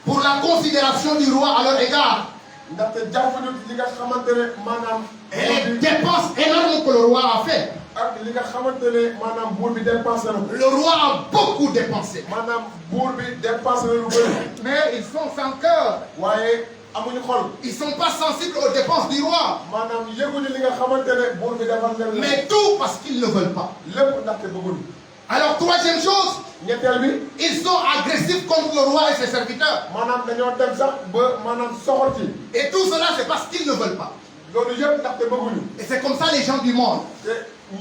pour la considération du roi à leur égard. ndaxte jàppuñu li nga xamante ne maanaam. Et les dépenses énormes que le roi a fait. ak li nga xamante ne maanaam buur bi dépensé na ko. Le roi a beaucoup dépensé. maanaam buur bi dépensé na lu bëri. Mais ils sont sans cœur. waaye amuñu xol. Ils ne sont pas sensibles aux dépenses du roi. maanaam yëguñu li nga xamante ne buur bi defal leen la. Mais tout parce qu'ils ne veulent pas. lépp ndaxte bëgguñu. Alors, troisième chose, ñetteel bi. ils sont agressifs contre le roi et ses serviteurs. maanaam dañoo dem sax ba maanaam soxorti. Et tout cela, c'est parce qu'ils ne veulent pas. loolu yëpp ndaxte bëgguñu. Et c'est comme ça les gens du monde. te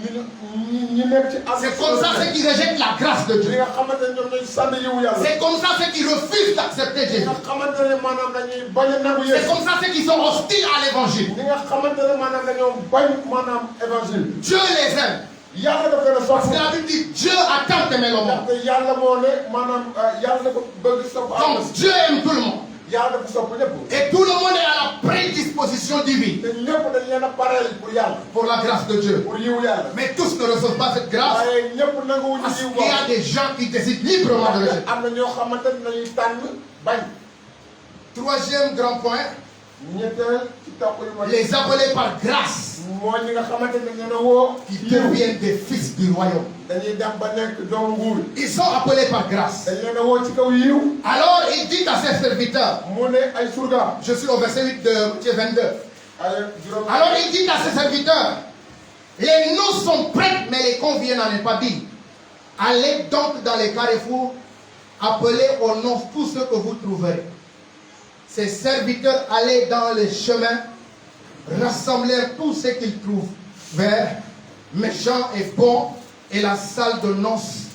ñi nekk ci. C'est comme ça ceux qui rejettent la grâce de ñi Dieu. nga xamante ne ñoom ñooy sànni yiwu yàlla. C'est comme ça ceux qui refusent d'accepter ñi Jésus. nga xamante ne maanaam dañuy bañ a nangu C'est Yeesu. comme ça ceux qui sont hostiles à l'évangile. ñi nga xamante ne maanaam dañoo bañ maanaam évangile. Dieu les aime. yàlla daf leen a Parce sopp. que la Bible dit Dieu a tant aimé le monde. ndaxte yàlla moo ne maanaam yàlla dafa bëgg sopp. Donc Dieu aime tout le monde. yàlla dafa sopp ñëpp. Et tout le monde est à la prédisposition divine te ñëpp dañ leen a pareel pour yàlla. pour la grâce de Dieu. pour yiwu yàlla. Mais tous ne reçoivent pas cette grâce waaye ñëpp nanguwuñu parce yiw qu'il y a des gens qui décident librement de rejeter. am na ñoo xamante ne dañuy tànn bañ. Troisième grand point, ñetteel ci topp yu ma. les appelés par grâce mooy ñi nga xamante ne dañ leen a woo. qui deviennent des fils du royaume. dañuy dem ba nekk doomu nguur. Ils sont appelés par grâce. dañ leen a woo ci kaw yiw. Alors il dit à ses serviteurs, mu ne ay surga. je suis au verset 8 de Matthieu 22. ay juróom. Alors il dit à ses serviteurs, les noces sont prêtes, mais les conviés n'en est pas dit. Allez donc dans les carrefours, appelez au nom tous ceux que vous trouverez. Ces serviteurs allaient dans les chemins, rassemblèrent tous ceux qu'ils trouvèrent, méchants et bons, et la salle de noces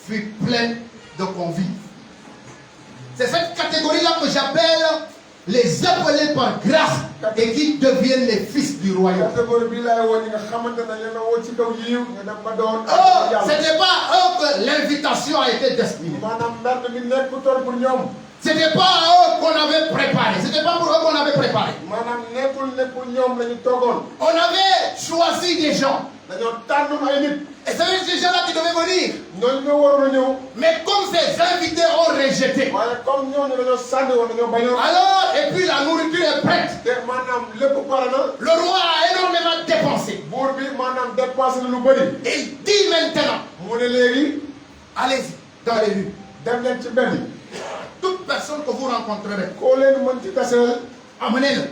fut pleine de convives. C'est cette catégorie-là que j'appelle les appelés par grâce et qui deviennent les fils du royaume. catégorie bii laay woo ñi nga xamante ne dañ leen a woo ci kaw yiw. ñu dem ba doon. Ce n'était pas à eux que l'invitation a été destinée. maanaam mbedd mi nekkutoon pour ñoom. Ce n'était pas à eux qu'on avait préparé. Ce n'était pas pour eux qu'on avait préparé. maanaam nekkul ne pour ñoom la ñu toogoon. On avait choisi des gens. dañoo tànn ay nit. Et c'est ces gens-là qui devaient venir. ñooñu ñoo waroon a ñëw. Mais comme ces invités ont rejeté, waaye comme ñooñu dañoo sànni woon dañoo bañoon. alors, et puis la nourriture est prête. te maanaam lépp pare na. Le roi a énormément dépensé. buur bi maanaam dépensé na lu bëri. Et il dit maintenant, mu ne léegi allez-y dans les rues. dem leen ci mbedd yi. Toute personne que vous rencontrerez, koo leen mën ci taseel. amenez-le.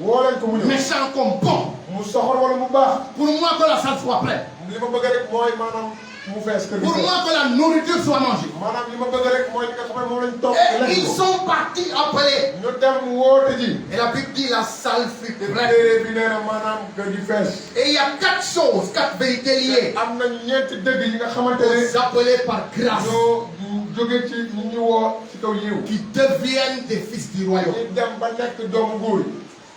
woo leen ko mu ñëw. Méchant comme bon. mu soxor wala mu baax. Pour moi, que la salle soit prête. li ma bëgg rek mooy maanaam mu fees kër gi. Pour moi, que la nourriture soit mangée. maanaam li ma bëgg rek mooy li nga xam ne moom lañ toog. Et ils sont partis appelés. ñu dem woote ji. Et la Bible dit la salle fut te prête. téere bi nee na maanaam kër gi fees. Et il y a quatre choses, quatre vérités liées am na ñeenti dëgg yi nga xamante ne. aux appelés par grâce ñoo jóge ci ñi ñu woo ci kaw yiw. qui deviennent des fils du royaume. ñu dem ba nekk doomu nguur.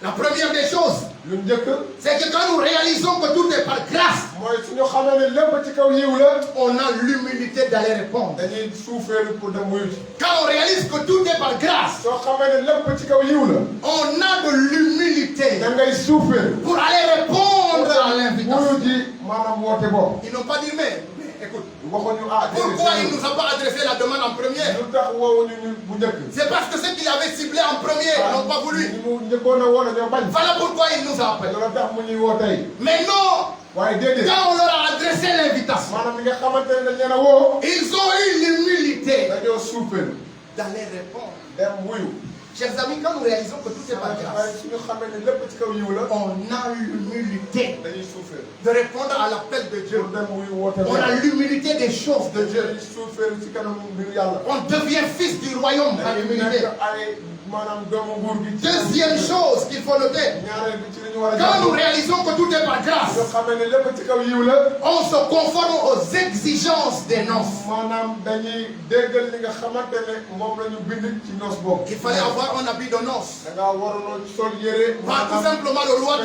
La première des choses, lu njëkk. c'est que quand nous réalisons que tout est par grâce, mooy suñu xamee ne lépp ci kaw yiw la. on a l'humilité d'aller répondre. dañuy suufeelu pour dem wuyu ci. Quand on réalise que tout est par grâce, soo xamee ne lépp ci kaw yiw la. on a de l'humilité da ngay suufeelu. pour aller répondre à l'invitation. wuyu ji maanaam woote boobu. Ils n'ont pas dit, mais écoute, waxuñu ah. pourquoi il ne nous a pas adressé la demande en premier? lu tax woowuñu ñu bu njëkk. C'est parce que ceux qu'il avait ciblés en premier n'ont pas voulu. ñi mu njëkkoon a woo dañoo bañ. Voilà pourquoi il nous a appelés. loolu tax mu ñuy woo tey. Mais non, waaye déedéet. quand on leur a adressé l'invitation, maanaam li nga xamante ne dañ leen a woo. ils ont eu l'humilité dañoo suufeelu. d'aller répondre. dem wuyu. Chers amis, quand nous réalisons que tout est par grâce, waaye suñu xamee ne lépp ci kaw yiw la. on a l'humilité dañuy souffrir. de répondre à l'appel de Dieu. pour dem wuy woote On a l'humilité des choses de Dieu. dañuy souffrir ci kanam mbiru yàlla. On devient fils du royaume par l'humilité. nekk ay maanaam doomu nguur gi. Deuxième chose qu'il faut noter, ñaareel bi ci li ñu war a quand nous réalisons que tout est par grâce, ñu xamee ne lépp ci kaw yiw la. on se conforme aux exigences des noces. maanaam dañuy déggal li nga xamante ne moom la ñu bind ci noos boobu. Il fallait avoir un habit de noces. da ngaa waroon sol yére. Pas tout simplement le roi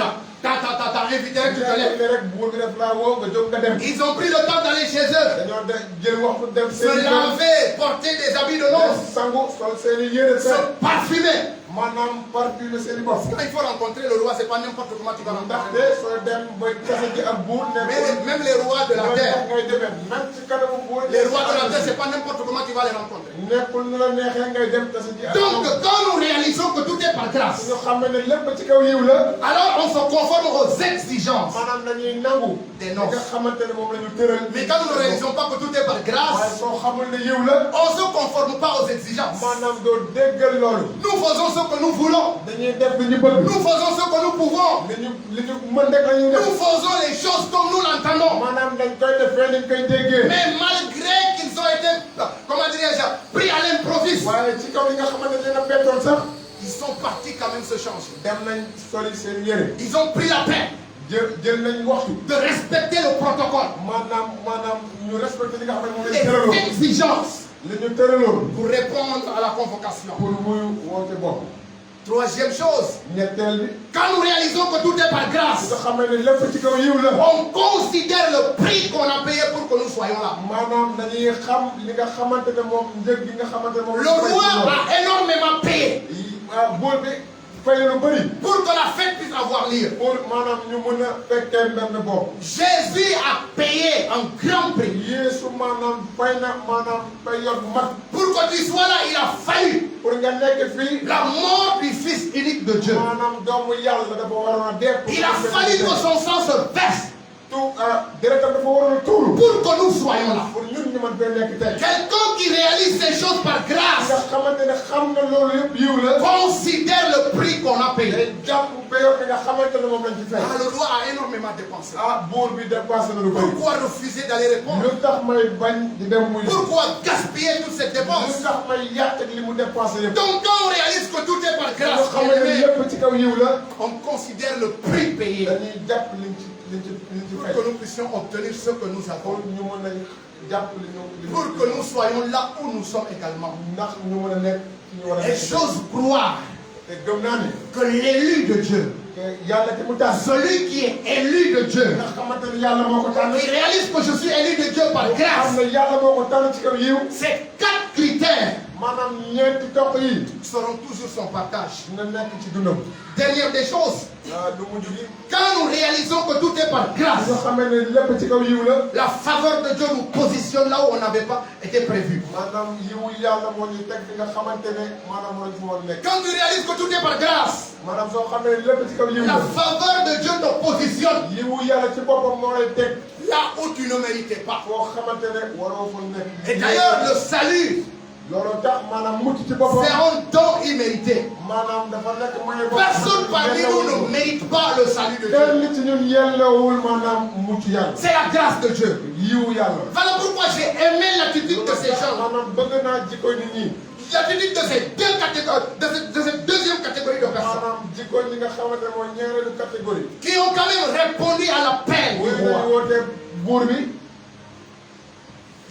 t'a invité rek tu te lèves. rek buur bi def laa woo nga jóg nga dem. Ils ont pris le temps d'aller chez eux, dañoo jël waxtu dem se seen i laver, porter des habits de noces, sangu sol seen i yére se parfumer. maanaam parfumé seen i bopp. Quand il faut rencontrer le roi, c'est pas n'importe comment tu vas rencontrer. ndaxte soo dem ba tase ji ak buur Mais même les rois de la terre, ngay demee même ci kanamu buur. les rois de la terre, c'est pas n'importe comment tu vas les rencontrer. nekkul nu la neexee ngay dem tase ji ak. Donc, quand nous réalisons que tout est par grâce, ñu xam ne lépp ci kaw yiw la. alors on se conforme aux exigences maanaam dañuy nangu. des li nga noces. xamante ne moom la ñu tëral. Mais quand nous ne réalisons pas que tout est par waaye grâce, soo xamul ne yiw la. on ne se conforme pas aux exigences. maanaam doo déggal loolu. Nous faisons ce que nous voulons. dañuy def li ñu bëgg. Nous faisons ce que nous pouvons. li ñu mën rek la ñuy def. Nous faisons les choses comme nous l'entendons. maanaam dañ koy defee dañ koy déggee. Mais malgré qu'ils ont été, comment dirais-je, pris à l'improviste, waaye ci kaw li nga xamante ne dina bettoon sax. ils sont partis quand même se changer. dem nañ soli seen yére. Ils ont pris la peine jël nañ waxtu. de respecter le protocole, maanaam ñu respecté li nga xam ne moom lañ tëraloon. les exigences li ñu tëraloon. pour répondre à la convocation. pour wuyu woote bopp. Troisième chose, ñetteel bi. quand nous réalisons que tout est par grâce, nga xam ne lépp ci kaw yiw la. on considère le prix qu'on a payé pour que nous soyons là. maanaam dañuy xam li nga xamante ne moom njëg gi nga xamante ne moom. Le roi a énormément payé buur bi fay lu bëri. pour que la fête puisse avoir lieu. pour maanaam ñu mën a fekkee benn bopp. Jésus a payé un grand prix. Yeesu maanaam fay na maanaam fay yor mag. Pour que tu sois là, il a fallu pour nga nekk fii. la mort du Fils unique de Dieu. maanaam doomu yàlla dafa waroon a dee. Il a fallu que son sang se verse tout deretam dafa waroon a tuuru. pour que nous soyons là. pour ñun ñu mën fee nekk tey. Quelqu'un qui réalise ces choses par grâce nga xamante ne xam na loolu yëpp yiw la. considère le prix qu'on a payé. day jàpp payoor bi nga xamante ne moom lañ ci fay. Le roi a énormément dépensé. buur bi dépassé na lu bëri. Pourquoi refuser d'aller répondre? lu tax may bañ di dem muy. Pourquoi gaspiller toutes ces lu dépenses? tax may yàq ak li mu dépensé yëpp. Donc quand on réalise que tout est par grâce, nga xamante ne yëpp ci kaw yiw la. on considère le prix payé dañuy jàpp liñ ci pour fay. que nous puissions obtenir ce que nous avons. pour ñu mën a jàpp li ñu. Pour que nous soyons là où nous sommes également. ndax ñu mën a nekk ci ñu war a Et nekk. j'ose croire te gëm naa ne. que l'élu de Dieu, te yàlla ki mu tànn. celui qui est élu de Dieu, nga xamante ne yàlla moo ko tànn. qui réalise que je suis élu de Dieu par xam grâce, ne yàlla moo ko tànn ci kaw yiw. ces 4 critères maanaam ñeenti toq yi. seront toujours son partage. dina nekk ci dundam. Dernière des choses, lu mujj gi. quand nous réalisons que tout est par grâce, nga xamee ne lépp ci kaw yiw la. la faveur de Dieu nous positionne là où on n'avait pas été prévu. maanaam yiwu yàlla moo ñu teg fi nga xamante ne maanaam moo ñu fi woon nekk. Quand tu réalises que tout est par grâce, maanaam soo xamee ne lépp ci kaw yiw la la. faveur de Dieu te positionne yiwu yàlla ci boppam moo lay teg. là où tu ne méritais pas. foo xamante ne waroo fa nekk. Et d'ailleurs, le salut, loolu tax maanaam mucc ci boppam. c'est un don immérité. maanaam dafa nekk moyen boo Personne parmi nous ne mérite pas le salut de Dieu. kenn ci ñun yellawul maanaam mucc yàlla. C'est la grâce de Dieu. yiwu yàlla. Voilà pourquoi j'ai aimé l'attitude de ces gens. maanaam bëgg naa jikko nit ñi. L'attitude de ces deux catégories, de cette deuxième catégorie de personnes maanaam jikko ñi nga xamante ne mooy ñaareelu catégorie. qui ont quand même répondu à l'appel wuyu du nañu roi. woote buur bi.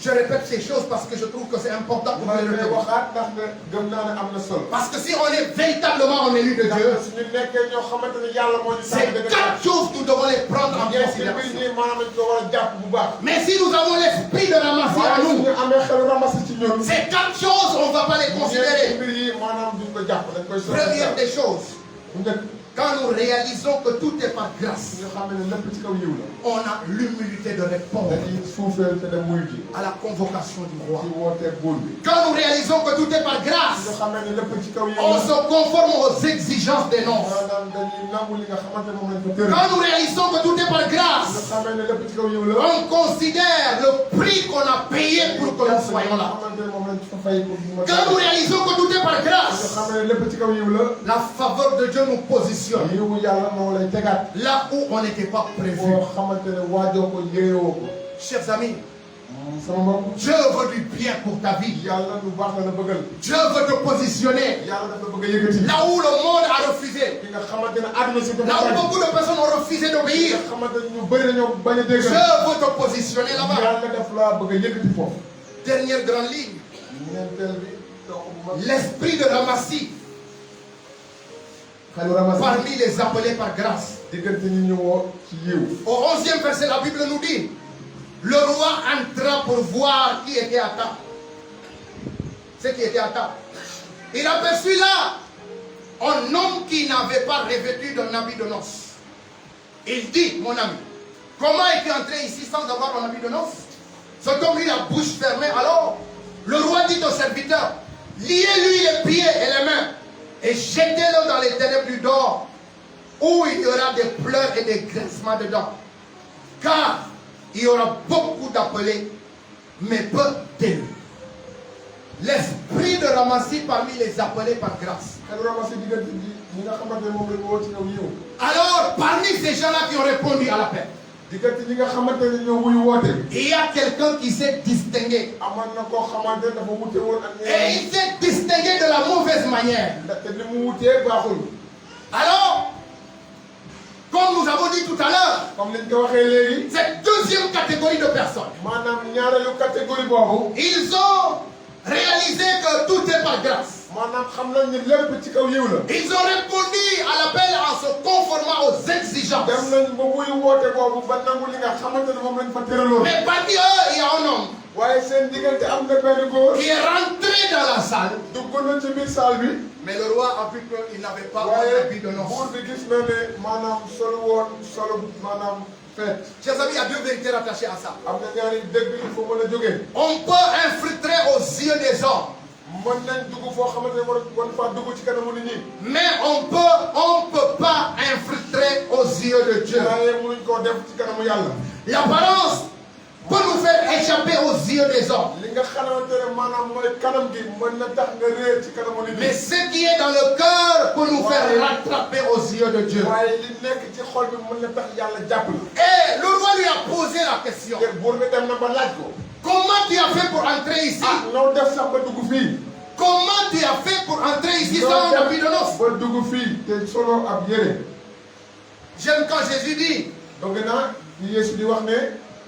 Je répète ces choses parce que je trouve que c'est important pour ma les lay retenir. waxaat ndax ne gëm naa ne am na solo. Parce que si on est véritablement un élu de Dieu, ndax suñu nekkee ñoo xamante ne yàlla moo ñu ces tànn dëgg 4 choses nous devons les prendre en mbir considération. nii maanaam dañ ko war a jàpp bu baax. Mais si nous avons l'esprit de ramasser à waaye nous, suñu amee xelu ramasser ci ñun. ces 4 choses, on ne va pas les considérer. mbir yi maanaam duñ ko jàpp dañ koy soxla. Première des choses, bu njëkk quand nous réalisons que tout est par grâce, ñu xam ne lépp ci kaw yiw la. on a l'humilité de répondre dañuy suufeel te dem wuyu ji. à la convocation du roi. ci woote buur bi. Quand nous réalisons que tout est par ñu grâce, xam ne lépp ci kaw yiw on la. se conforme aux exigences des noms. maanaam dañuy nangu li nga xamante ne moom lañ ko tëral. Quand nous réalisons que tout est par ñu grâce, xam ne lépp ci kaw yiw la. on considère le prix prix qu'on a payé pour que nous soyons là. xamante ne moom lañ fa fay pour mu Quand nous réalisons que tout est par nga grâce, xam ne lépp ci kaw yiw la la faveur de Dieu nous positionne yiwu yàlla moo lay tegaat là où on n'était pas prévu. boo xamante ne waajoo ko yéeyoo ko Chers amis, sama mbokk Dieu veut du bien pour ta vie. yàlla lu baax la la bëggal Dieu veut te positionner yàlla dafa bëgg a yëkkati là où le monde a refusé, ki nga xamante ne àdduna si là dafa où bañ beaucoup de personnes ont refusé ki d'obéir. nga xamante ne ñu bëri dañoo bañ a dégg Dieu veut te positionner là-bas. yàlla daf laa bëgg a yëkkati foofu Dernière grande ligne, ñeenteel bi donc bu mag l'esprit de Ramassis xelu ramas parmi les appelés par grâce. diggante ñi ñu woo ci yiw Au 11e verset, la Bible nous dit, le roi entra pour voir qui était à table. Ceux qui étaient à table. Il aperçut là un homme qui n'avait pas revêtu d'un habit de noces. Il dit, mon ami, comment es-tu entré ici sans avoir un habit de noces? Cet homme eut la bouche fermée. Alors, le roi dit au serviteur, liez-lui les pieds et les mains et jetez-le dans les ténèbres du dehors, où il y aura des pleurs et des grincements dedans. Car il y aura beaucoup d'appelés, mais peu d'élus. L'esprit de Ramassis parmi les appelés par grâce. xelu ramas diggante ji ñi nga xamante ne moom lañ woo ci kaw yiw Alors, parmi ces gens-là qui ont répondu à l'appel, diggante ñi nga xamante ne ñoo wuyu woote il y a quelqu'un qui s'est distingué. amoon na koo xamante ne dafa wute woon ak Et ñeneen il s'est distingué de la mauvaise manière. ndaxte ni mu wutee baaxul Alors, comme nous avons dit tout à l'heure, comme liñ ko waxee léegi cette deuxième catégorie de personnes, maanaam ñaareelu catégorie boobu ils ont réalisé que tout est par grâce. maanaam xam nañ ni lépp ci kaw yiw la Ils ont répondu à l'appel en se conformant aux exigences. dem nañ ba wuyu woote boobu ba nangu li nga xamante ne moom lañ fa tëraloon Mais parmi eux, il y a un homme waaye seen diggante am na benn góor qui est rentré dans la salle. dugg na ci biir salle bi Mais le roi a vu qu'il n'avait pas un waaye habit de noces. buur bi gis na ne maanaam solo woon solo maanaam fête Chers amis, il y a deux vérités rattachées à ça. am na ñaari dëgg il faut mën a jógee On peut infiltrer aux yeux des hommes, mën nañ dugg foo xamante ne war faa dugg ci kanamu nit ñi mais on peut pas infiltrer aux yeux de Dieu. waaye mënuñ koo def ci kanamu yàlla L'apparence peut nous faire échapper aux yeux des hommes. li nga xamante ne maanaam mooy kanam gi mën na tax nga réer ci kanamu nit Mais ñi ce qui est dans le cœur peut nous faire rattraper aux yeux de Dieu. waaye li nekk ci xol bi mën na tax yàlla jàpp la Et le roi lui a posé la question. te buur bi dem na ba laaj ko Comment tu as fait pour entrer ici? ah noo def sax ba dugg fii Comment tu as fait pour entrer ici sans un habit de noces? ba dugg fii te solo ab yére J'aime quand Jésus dit, donc naa li Yeesu di wax ne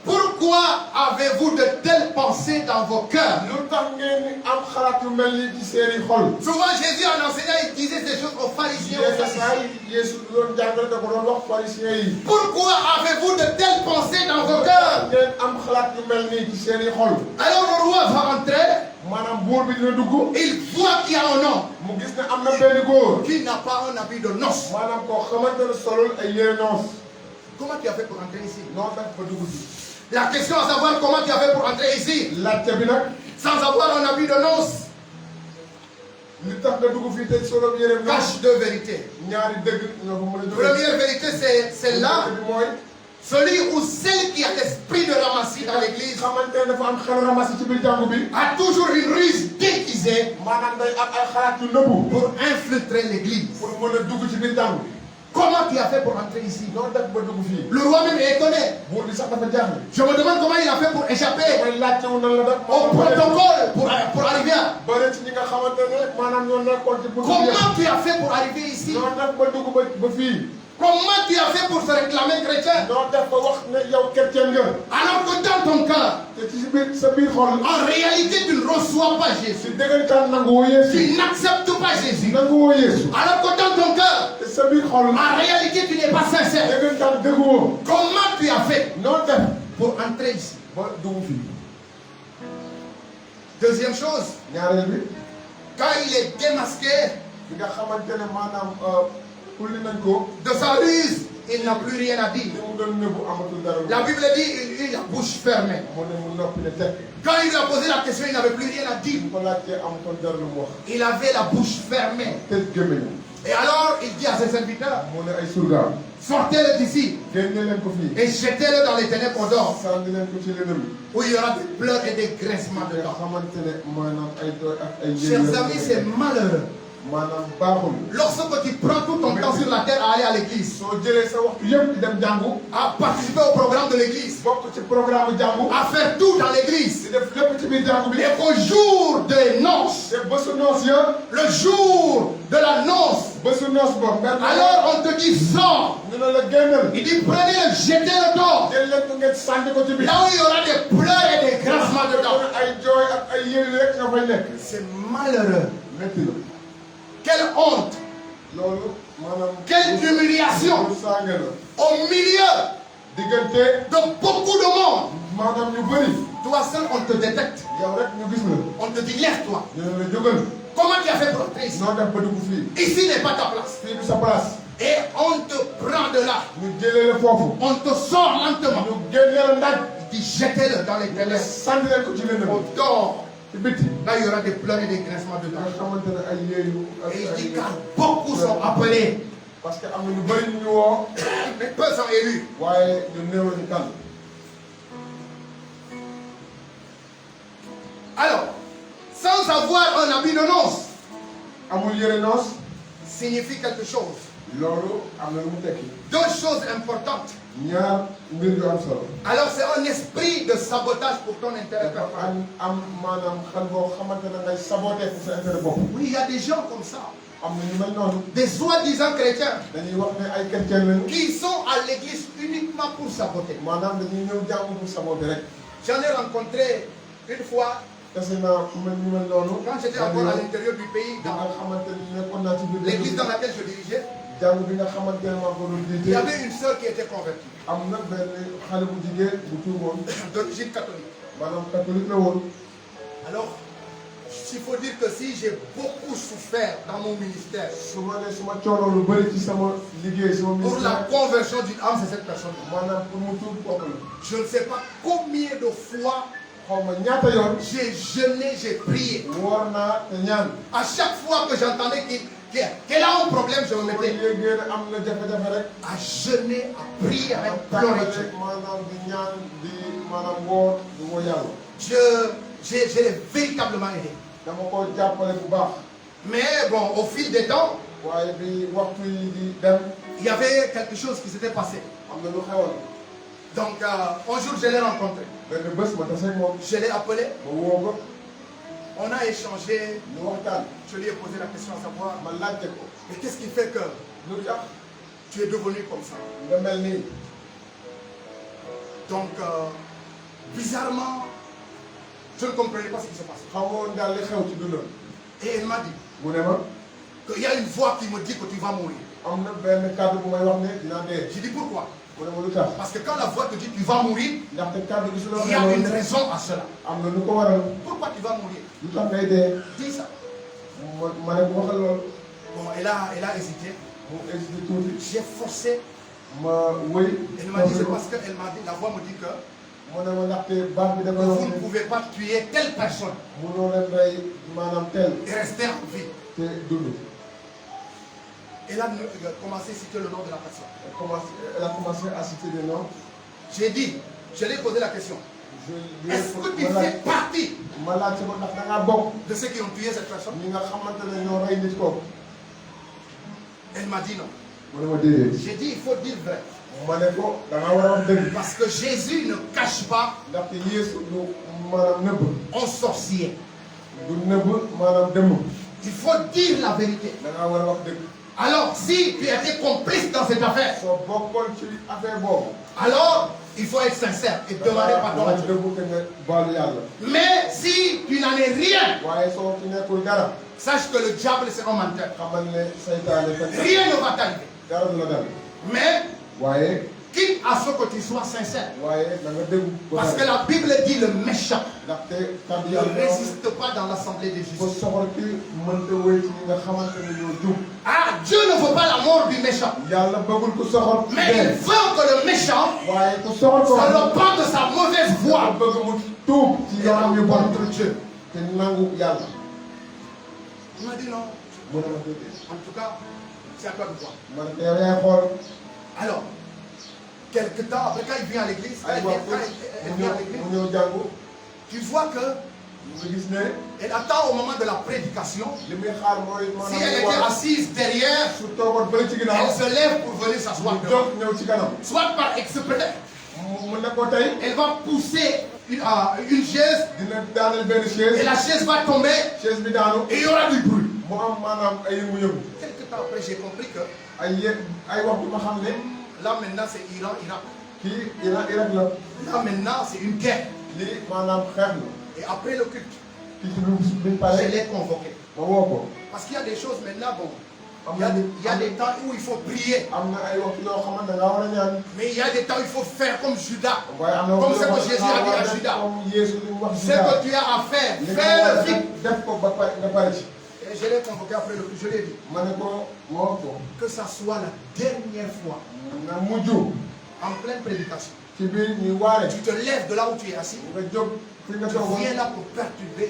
pourquoi avez-vous de telles pensées dans vos cœurs? lu tax ngeen ni am xalaat yu mel ni ci seeni xol Souvent Jésus en enseignant, il disait ces choses aux pharisiens. Aux yenn saa sadducéens. yi Yeesu doon jàngale da ko doon wax pharisiens yi Pourquoi avez-vous de telles pensées dans vos cœurs? ngeen am xalaat yu mel nii ci seeni xol Alors le roi va rentrer, maanaam buur bi dina dugg il voit qu'il y a un homme mu gis ne am na benn góor qui n'a pas un habit de noces. maanaam koo xamante ne solul ay yére noos Comment tu as fait pour entrer ici? noonu daf ba dugg ci La question à savoir comment tu as fait pour entrer ici laajte bi nag sans avoir un habit de noces li tax nga dugg fii te solo yére noos cache deux vérités. ñaari dëgg ñoo ko mën a jóge Première vérité, c'est celle-là, bi mooy celui ou celle qui a l'esprit de Ramassis dans l'église xamante ne dafa am xel ramasi ci biir jàngu bi a toujours une ruse déguisée maanaam day am ay xalaat yu nëbbu pour infiltrer l'église. pour mën a dugg ci biir jàngu bi Comment tu as fait pour entrer ici? noonu def ba dugg fii Le roi même est étonné. buur bi sax dafa jaaxle Je me demande comment il a fait pour échapper mooy laajte wu nan la def au protocole pour arriver à... bëri ci ñi nga xamante ne maanaam ñoo nekkoon ci buntu bi Comment tu as fait pour arriver ici? noonu def ba dugg ba fii Comment tu as fait pour se réclamer chrétien? noonu def ba wax ne yow chrétien nga Alors que dans ton cœur, te ci sa biir xol en réalité, tu ne reçois pas Jésus. si dëggantaan nangu woo Yeesu Tu n'acceptes pas Jésus. nangu woo Yeesu Alors que dans ton cœur, te sa biir xol en réalité, tu n'es pas sincère. dëggantaan dëggu woo Comment tu as fait noonu def pour entrer ici? ba dugg fii Deuxième chose, ñaareel bi quand il est démasqué bi nga xamante ne maanaam ulli nañ ko de sa ruse, il n'a plus rien à dire. li mu doon nëbbu amatul dara La Bible dit il eut la bouche fermée. mu ne mu noppi ne tekk Quand il lui a posé la question, il n'avait plus rien à dire. bu ko laajtee amatul dara lu mu wax Il avait la bouche fermée. tëj gémmiñam Et alors, il dit à ses serviteurs, mu ne ay surgaam Sortez-le d'ici génne leen ko fii et jetez-le dans les ténèbres d'or, sànni leen ko ci lëndëm où il y aura des pleurs et des graissements nga dedans. xamante ne maanaam ay doy ak ay Chers amis, c'est malheureux. maanaam baaxul Lorsque tu prends tout ton temps sur la terre à aller à l'église, soo jëlee sa waxtu yëpp di dem jàngu à participer au programme de l'église, bokk ci programme jàngu à faire tout dans l'église, di def lépp ci biir jàngu bi et qu'au jour des noces, te bésu noos ya le jour de la noce, bésu noos ba mel alors on te dit sors. ñu ne la génnal Il dit prenez-le, jetez-le dehors. jël leen ko ngeen sànni ko ci biir Là où il y aura des pleurs et des grincements dedans. ay jooy ak ay yëri rek nga fay nekk C'est malheureux. métti la Quelle honte. loolu maanaam Quelle humiliation. lu sànge la Au milieu diggante de beaucoup de monde. maanaam ñu bëri Toi seul, on te détecte. yow rek ñu gis la On te dit lève-toi. ñu ne la jógal Comment tu as fait pour entrer ici? noo def ba dugg fii Ici n'est pas ta place. fii du sa place Et on te prend de là. ñu jëlee la foofu On te sort lentement. ñu génnee la ndaj Il dit jetez-le dans les ténèbres. sànni leen ko ci lëndëm On dort. ci bitti Là, il y aura des pleurs et des grincements dedans. nga xamante ne ay yéeyu ak Et il dit ay car beaucoup sont appelés, parce que am na ñu bëri ñu woo mais peu sont élus. waaye ñu néew lañu tànn Alors, sans avoir un habit de noces, amul yëre noos signifie quelque chose. loolu am na lu mu tekki Deux choses importantes. ñaar mbir yu am solo Alors, c'est un esprit de sabotage pour ton intérêt dafa personnel. am maanaam xel boo xamante ne ngay saboté pour sa intérêt bopp Oui, il y a des gens comme ça, am na ñu mel noonu des soi-disant chrétiens, dañuy wax ne ay chrétien lañu qui sont à l'église uniquement pour saboter. maanaam dañuy ñëw jàngu pour saboté rek J'en ai rencontré une fois, tase naa ku mel ñu mel noonu quand j'étais encore à l'intérieur du pays, da nga dans xamante ne nekkoon naa ci biir l'église dans laquelle je dirigeais, jàngu bi nga xamante ne maa ko doon il y jiite avait une sœur qui était convertie, am na benn xale bu jigéen bu tuuboon d'origine catholique. maanaam catholique la woon Alors, il faut dire que si j'ai beaucoup souffert dans mon ministère su ma ne su ma coonoo lu bëri ci sama liggéey sama pour la ministère conversion d'une âme, c'est cette personne. maanaam pour mu tuub kooku la Je ne sais pas combien de fois xaw ma ñaata yoon j'ai jeûné, j'ai prié. woor naa te ñaan À chaque fois que j'entendais qu'elle a un problème, je me boo mettais yéegee ne am na jafe-jafe rek à jeûner, à prier, à implorer tàmbale Dieu. maanaam di ñaan di maanaam woor di woo yàlla Je l'ai véritablement aidé. dama ko jàppale bu baax Mais bon, au fil des temps, waaye bi waxtu yi di dem il y avait quelque chose qui s'était passé. am na lu xewoon Donc, un jour, je l'ai rencontré. benn bés ma tase ak moom Je l'ai appelé. ma woo ko On a échangé. ñu waxtaan Je lui ai posé la question à savoir, ma laajte ko mais qu'est-ce qui fait que lu tax tu es devenu comme ça? nga mel nii Donc, bizarrement, je ne comprenais pas ce qui se passe. xamoon daal li xew ci dundam Et elle m'a dit mu ne ma qu'il y a une voix qui me dit que tu vas mourir. am na benn kàddu bu may wax ne dinaa dee J'ai dit pourquoi? mu ne ma lu tax Parce que quand la voix te dit tu vas mourir, ndaxte kàddu gi su la il y a une waxee raison à cela. am na lu ko waral Pourquoi tu vas mourir? lu tax ngay dee Dis ça. ma ne ko waxal loolu Bon, elle a hésité. mu hésité tuuti J'ai forcé. ma wëy Elle m'a dit, c'est parce qu'elle m'a dit, la voix me dit que mu ne ma ndaxte baat bi dafa wax vous ne ne pouvez pas tuer telle personne mënoo leen rey maanaam tel et rester en vie. te dund Elle a commencé à citer le nom de la personne. elle a commencé à citer des noms J'ai dit, je lui ai posé la question. je Est-ce que tu fais partie ma laaj ko ndax da ngaa bokk de ceux qui ont tué cette personne? ñi nga xamante ne ñoo rey nit kooku Elle m'a dit non. mu ne ma déedéet J'ai dit, il faut dire vrai. ma ne ko da ngaa war a wax dëgg Parce que Jésus ne cache pas ndaxte Yeesu du maanaam nëbb un sorcier. du nëbb maanaam dëmm Il faut dire la vérité. da ngaa war a wax dëgg Alors, si tu as été complice dans cette affaire, soo bokkoon ci affaire boobu alors il faut être sincère et demander pardon à wax Dieu. dëgg te nga baalu yàlla Mais si tu n'en es rien, waaye soo ci nekkul dara sache que le diable c'est un menteur. xamal ne saytaane fekk Rien ne va t'arriver. dara du la dal Mais waaye quitte à ce que tu sois sincère. waaye da nga dégg Parce que la Bible dit le méchant ndaxte kàddu ne yàlla résiste pas dans l'assemblée des ko justes. soxor ki mënta wéy ci ñi nga xamante ne ñoo jub Ah, Dieu ne veut pas la mort du méchant. yàlla bëggul ku soxor ci Mais il dee veut que le méchant waaye ku soxor ko se repente de sa mauvaise yàlla voie bëgg mu tuub ci et yoonam yu bon rencontre Dieu. te nangu yàlla Il m'a dit non. mu ne ma déedéet En tout cas, c'est à toi de voir. ma ne ko yow yaay xool Alors, quelque temps après, quand il vient à l'église, elle vient à l'église, tu vois que elle attend au moment de la prédication. Si elle était assise derrière, elle se lève pour venir s'asseoir devant. Soit par exprès, elle va pousser une chaise et la chaise va tomber et il y aura du bruit. Quelque temps après, j'ai compris que là maintenant c'est Iran, Irak. Là maintenant c'est une guerre. Et après le culte, je l'ai convoqué. Parce qu'il y a des choses maintenant, bon, il y a des temps où il faut prier. Mais il y a des temps où il faut faire comme Judas. Comme ce que Jésus a dit à Judas. Ce que tu as à faire, fais-le vite. Et je l'ai convoqué après le culte, je l'ai dit. Que ça soit la dernière fois, en pleine prédication. Tu te lèves de là où tu es assis. Tu viens là pour perturber.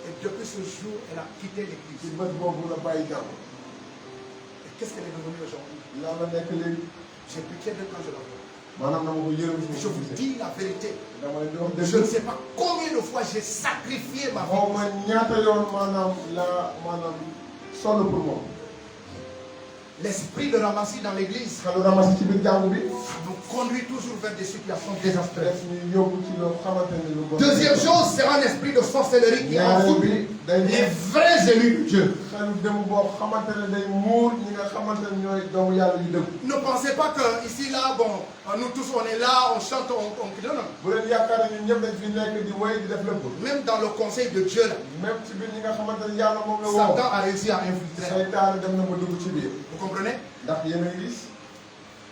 Et depuis ce jour, elle a quitté l'église. Et qu'est-ce qu'elle est devenue aujourd'hui? J'ai pitié de quand je la vois. Je vous dis la vérité. Je ne sais pas combien de fois j'ai sacrifié ma vie. L'esprit de ramassis dans l'église nous conduit toujours vers des situations désastreuses. Deuxième chose, c'est un esprit de sorcellerie qui envoûte les vrais élus de Dieu. Ne pensez pas que ici, là, bon, nous tous on est là, on chante, on crie. Non. Même dans le conseil de Dieu, là, Satan a réussi à infiltrer. Vous comprenez?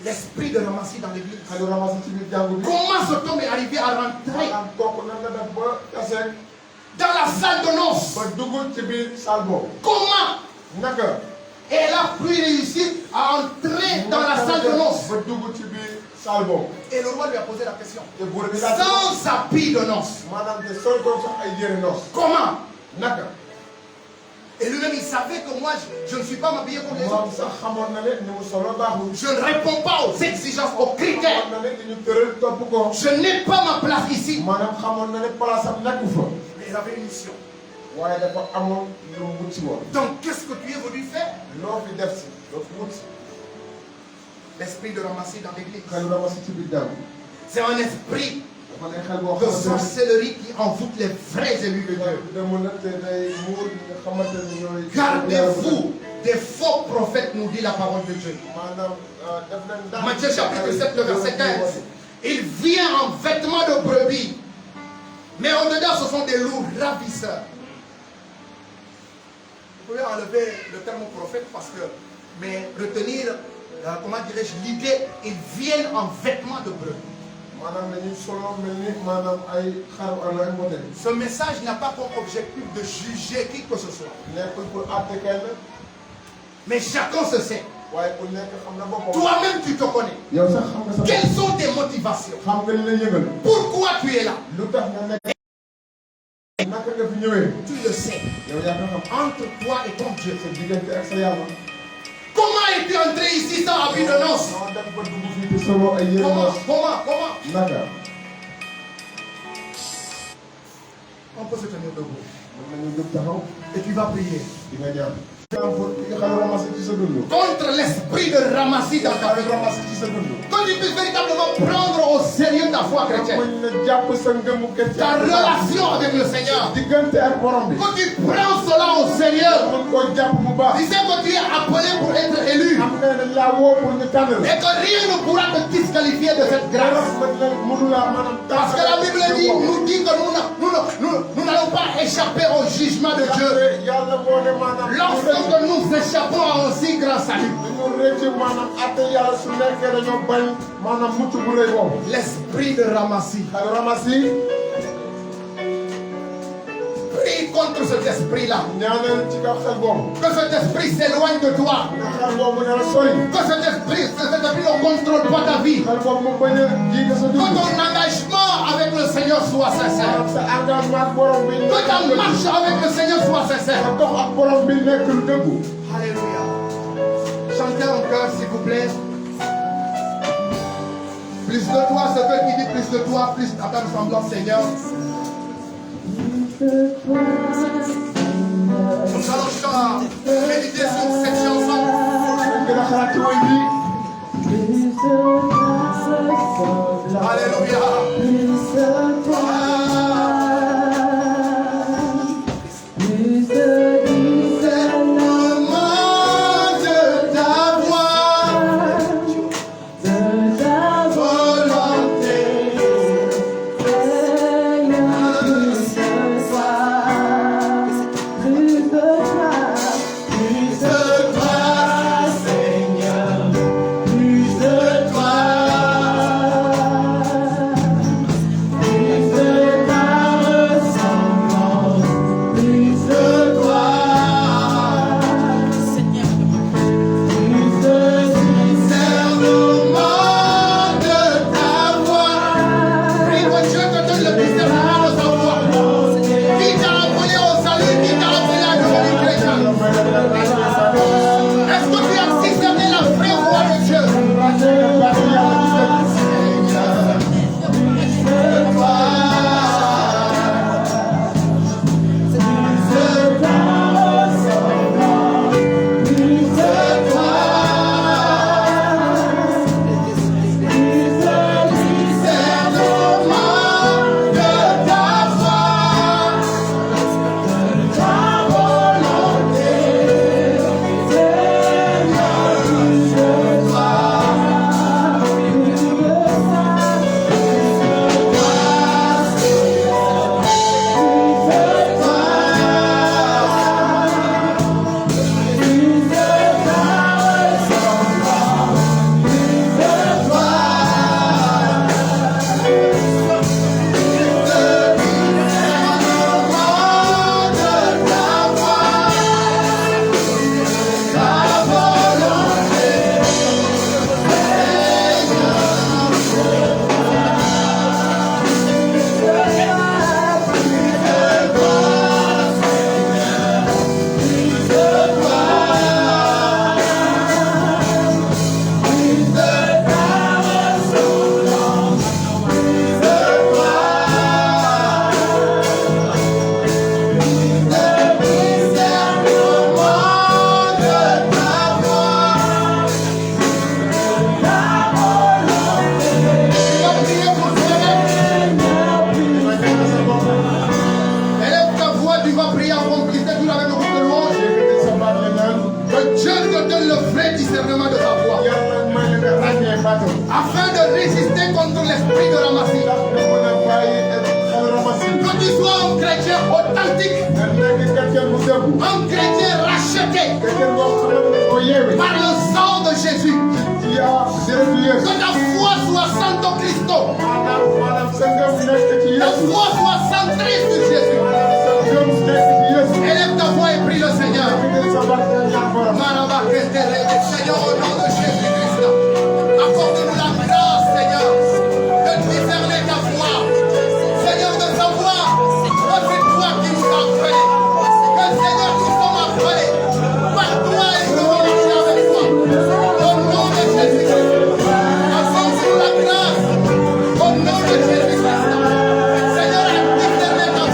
L'esprit de ramassis dans l'église. Comment cet homme est arrivé à rentrer dans la salle de noces? Comment elle a pu réussir à entrer dans la salle de noces? Et le roi lui a posé la question. Sans habit de noces. Comment? Et lui-même, il savait que moi, je ne suis pas m'habillé comme les autres. Je ne réponds pas aux exigences, aux critères. Je n'ai pas ma place ici. Mais il avait une mission. Donc, qu'est-ce que tu es venu faire? L'esprit de ramasser dans l'église. C'est un esprit de sorcellerie qui envoûte les vrais élus de Dieu. Gardez-vous des faux prophètes, nous dit la parole de Dieu. Matthieu chapitre 7, le verset 15. Il vient en vêtements de brebis, mais en dedans ce sont des loups ravisseurs. Vous pouvez enlever le terme prophète parce que, mais retenir, comment dirais-je, l'idée, ils viennent en vêtements de brebis. Ce message n'a pas comme objectif de juger qui que ce soit. Mais chacun se sait. Toi-même tu te connais. Quelles sont tes motivations? Pourquoi tu es là? Tu le sais. Entre toi et ton Dieu. Comment es-tu entré ici sans habit de noces? Comment? On peut se tenir debout. Et tu vas prier. Contre l'esprit de ramassis dans ta vie. Quand tu puisses véritablement prendre au sérieux ta foi chrétienne. Ta relation avec le Seigneur. Quand tu prends cela au sérieux. Tu sais que tu es appelé pour être élu. Et que rien ne pourra te disqualifier de cette grâce. Parce que la Bible nous dit que nous n'allons pas échapper au jugement de Dieu. Lorsque nous échappons à un si grand salut. L'esprit de ramassis. Prie contre cet esprit-là. Que cet esprit s'éloigne de toi. Que cet esprit ne contrôle pas ta vie. Que ton engagement avec le Seigneur soit sincère. Que ta marche avec le Seigneur soit sincère. Alléluia. chanter en chœur, s'il vous plaît. Plus de toi, ce que qui dit plus de toi, plus à ta ressemblance, Seigneur. Nous allons méditer sur cette chanson. Alléluia. Afin de résister contre l'esprit de ramassis. Que tu sois un chrétien authentique, un chrétien racheté par le sang de Jésus. Que ta foi soit Santo Cristo. Ta foi soit centrée sur Jésus. Élève ta voix et prie le Seigneur. Seigneur, au nom de Jésus-Christ, accorde-nous la grâce, Seigneur, de discerner ta voix. Seigneur, de savoir que c'est toi qui nous as appelés. Que Seigneur, nous sommes appelés par toi et nous devons marcher avec toi. Au nom de Jésus-Christ, accorde-nous la grâce. Au nom de Jésus-Christ, Seigneur, discerner ta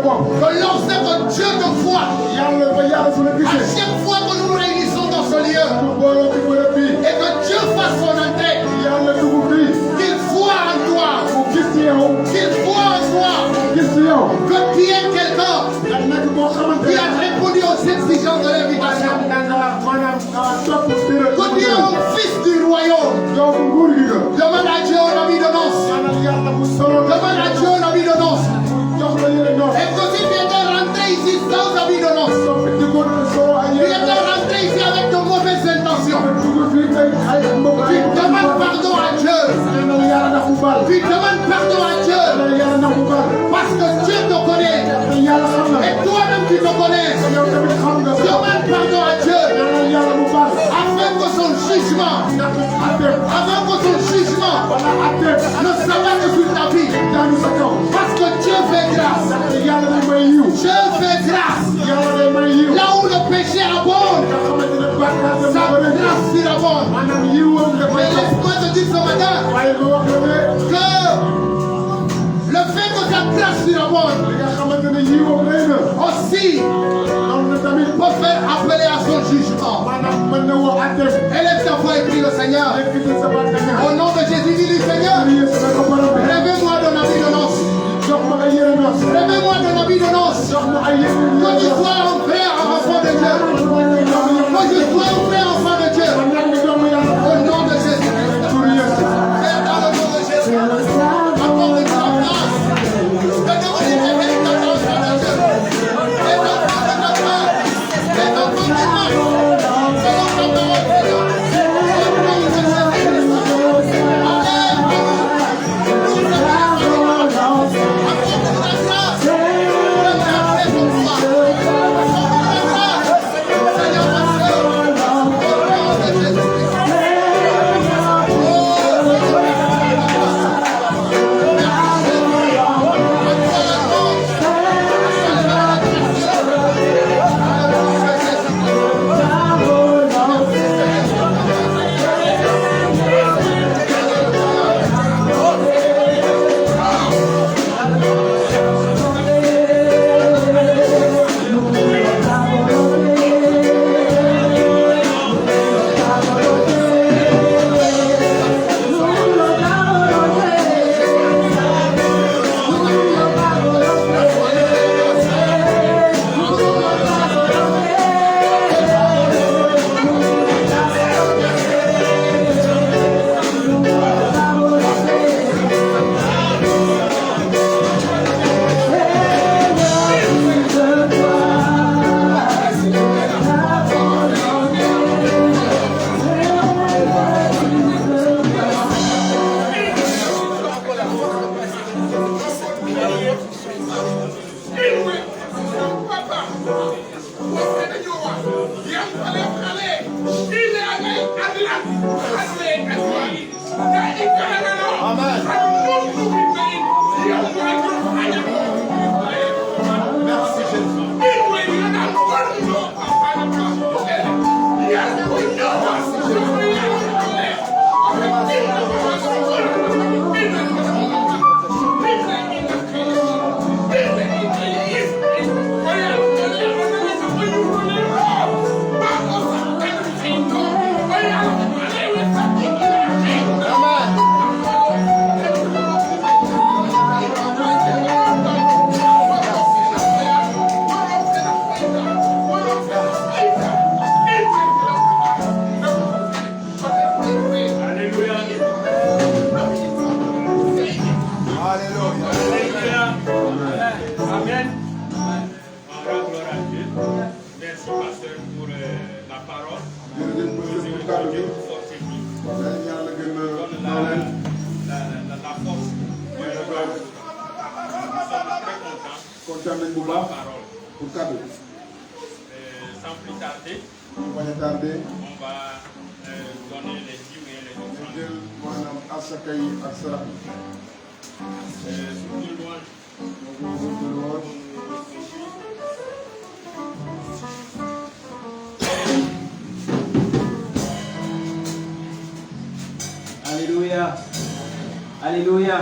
Que lorsque Dieu te voit, à chaque fois que nous nous réunissons dans ce lieu, et que Dieu fasse son entrée, qu'il voit en toi, que tu es quelqu'un qui a répondu aux exigences de l'invitation, que tu es un fils du royaume. Demande à Dieu un habit de noces. Demande à Dieu un habit de noces. Et que si tu étais rentré ici sans habit de noces, tu étais rentré ici avec de mauvaises intentions, tu demandes pardon à Dieu. Tu demandes pardon à Dieu. Parce que Dieu te connaît. Et toi-même tu te connais. Demande pardon à Dieu. Afin que son jugement ne s'abatte sur ta vie. Parce que Dieu fait grâce. Dieu fait grâce. Là où le péché abonde, sa grâce surabonde. Mais laisse-moi te dire ce matin que le fait que sa grâce surabonde aussi peut faire appeler à son jugement. Élève ta voix et prie le Seigneur. Au nom de Jésus, dis-lui Seigneur, rêvez-moi d'un habit de noces. Rêvez-moi d'un habit de noces. Que tu sois un frère, un enfant de Dieu. Que je sois un frère, enfant de Dieu. Au nom de Jésus. Père, dans le nom de Jésus. Apporte ta grâce. De devenir un véritable enfant de Dieu. Et d'enfant de ta part. Et d'enfant de ta part. Selon ta parole, Seigneur. Au nom de Jésus. Sans plus tarder, on va donner les dîmes et les offrandes. Alléluia. Alléluia.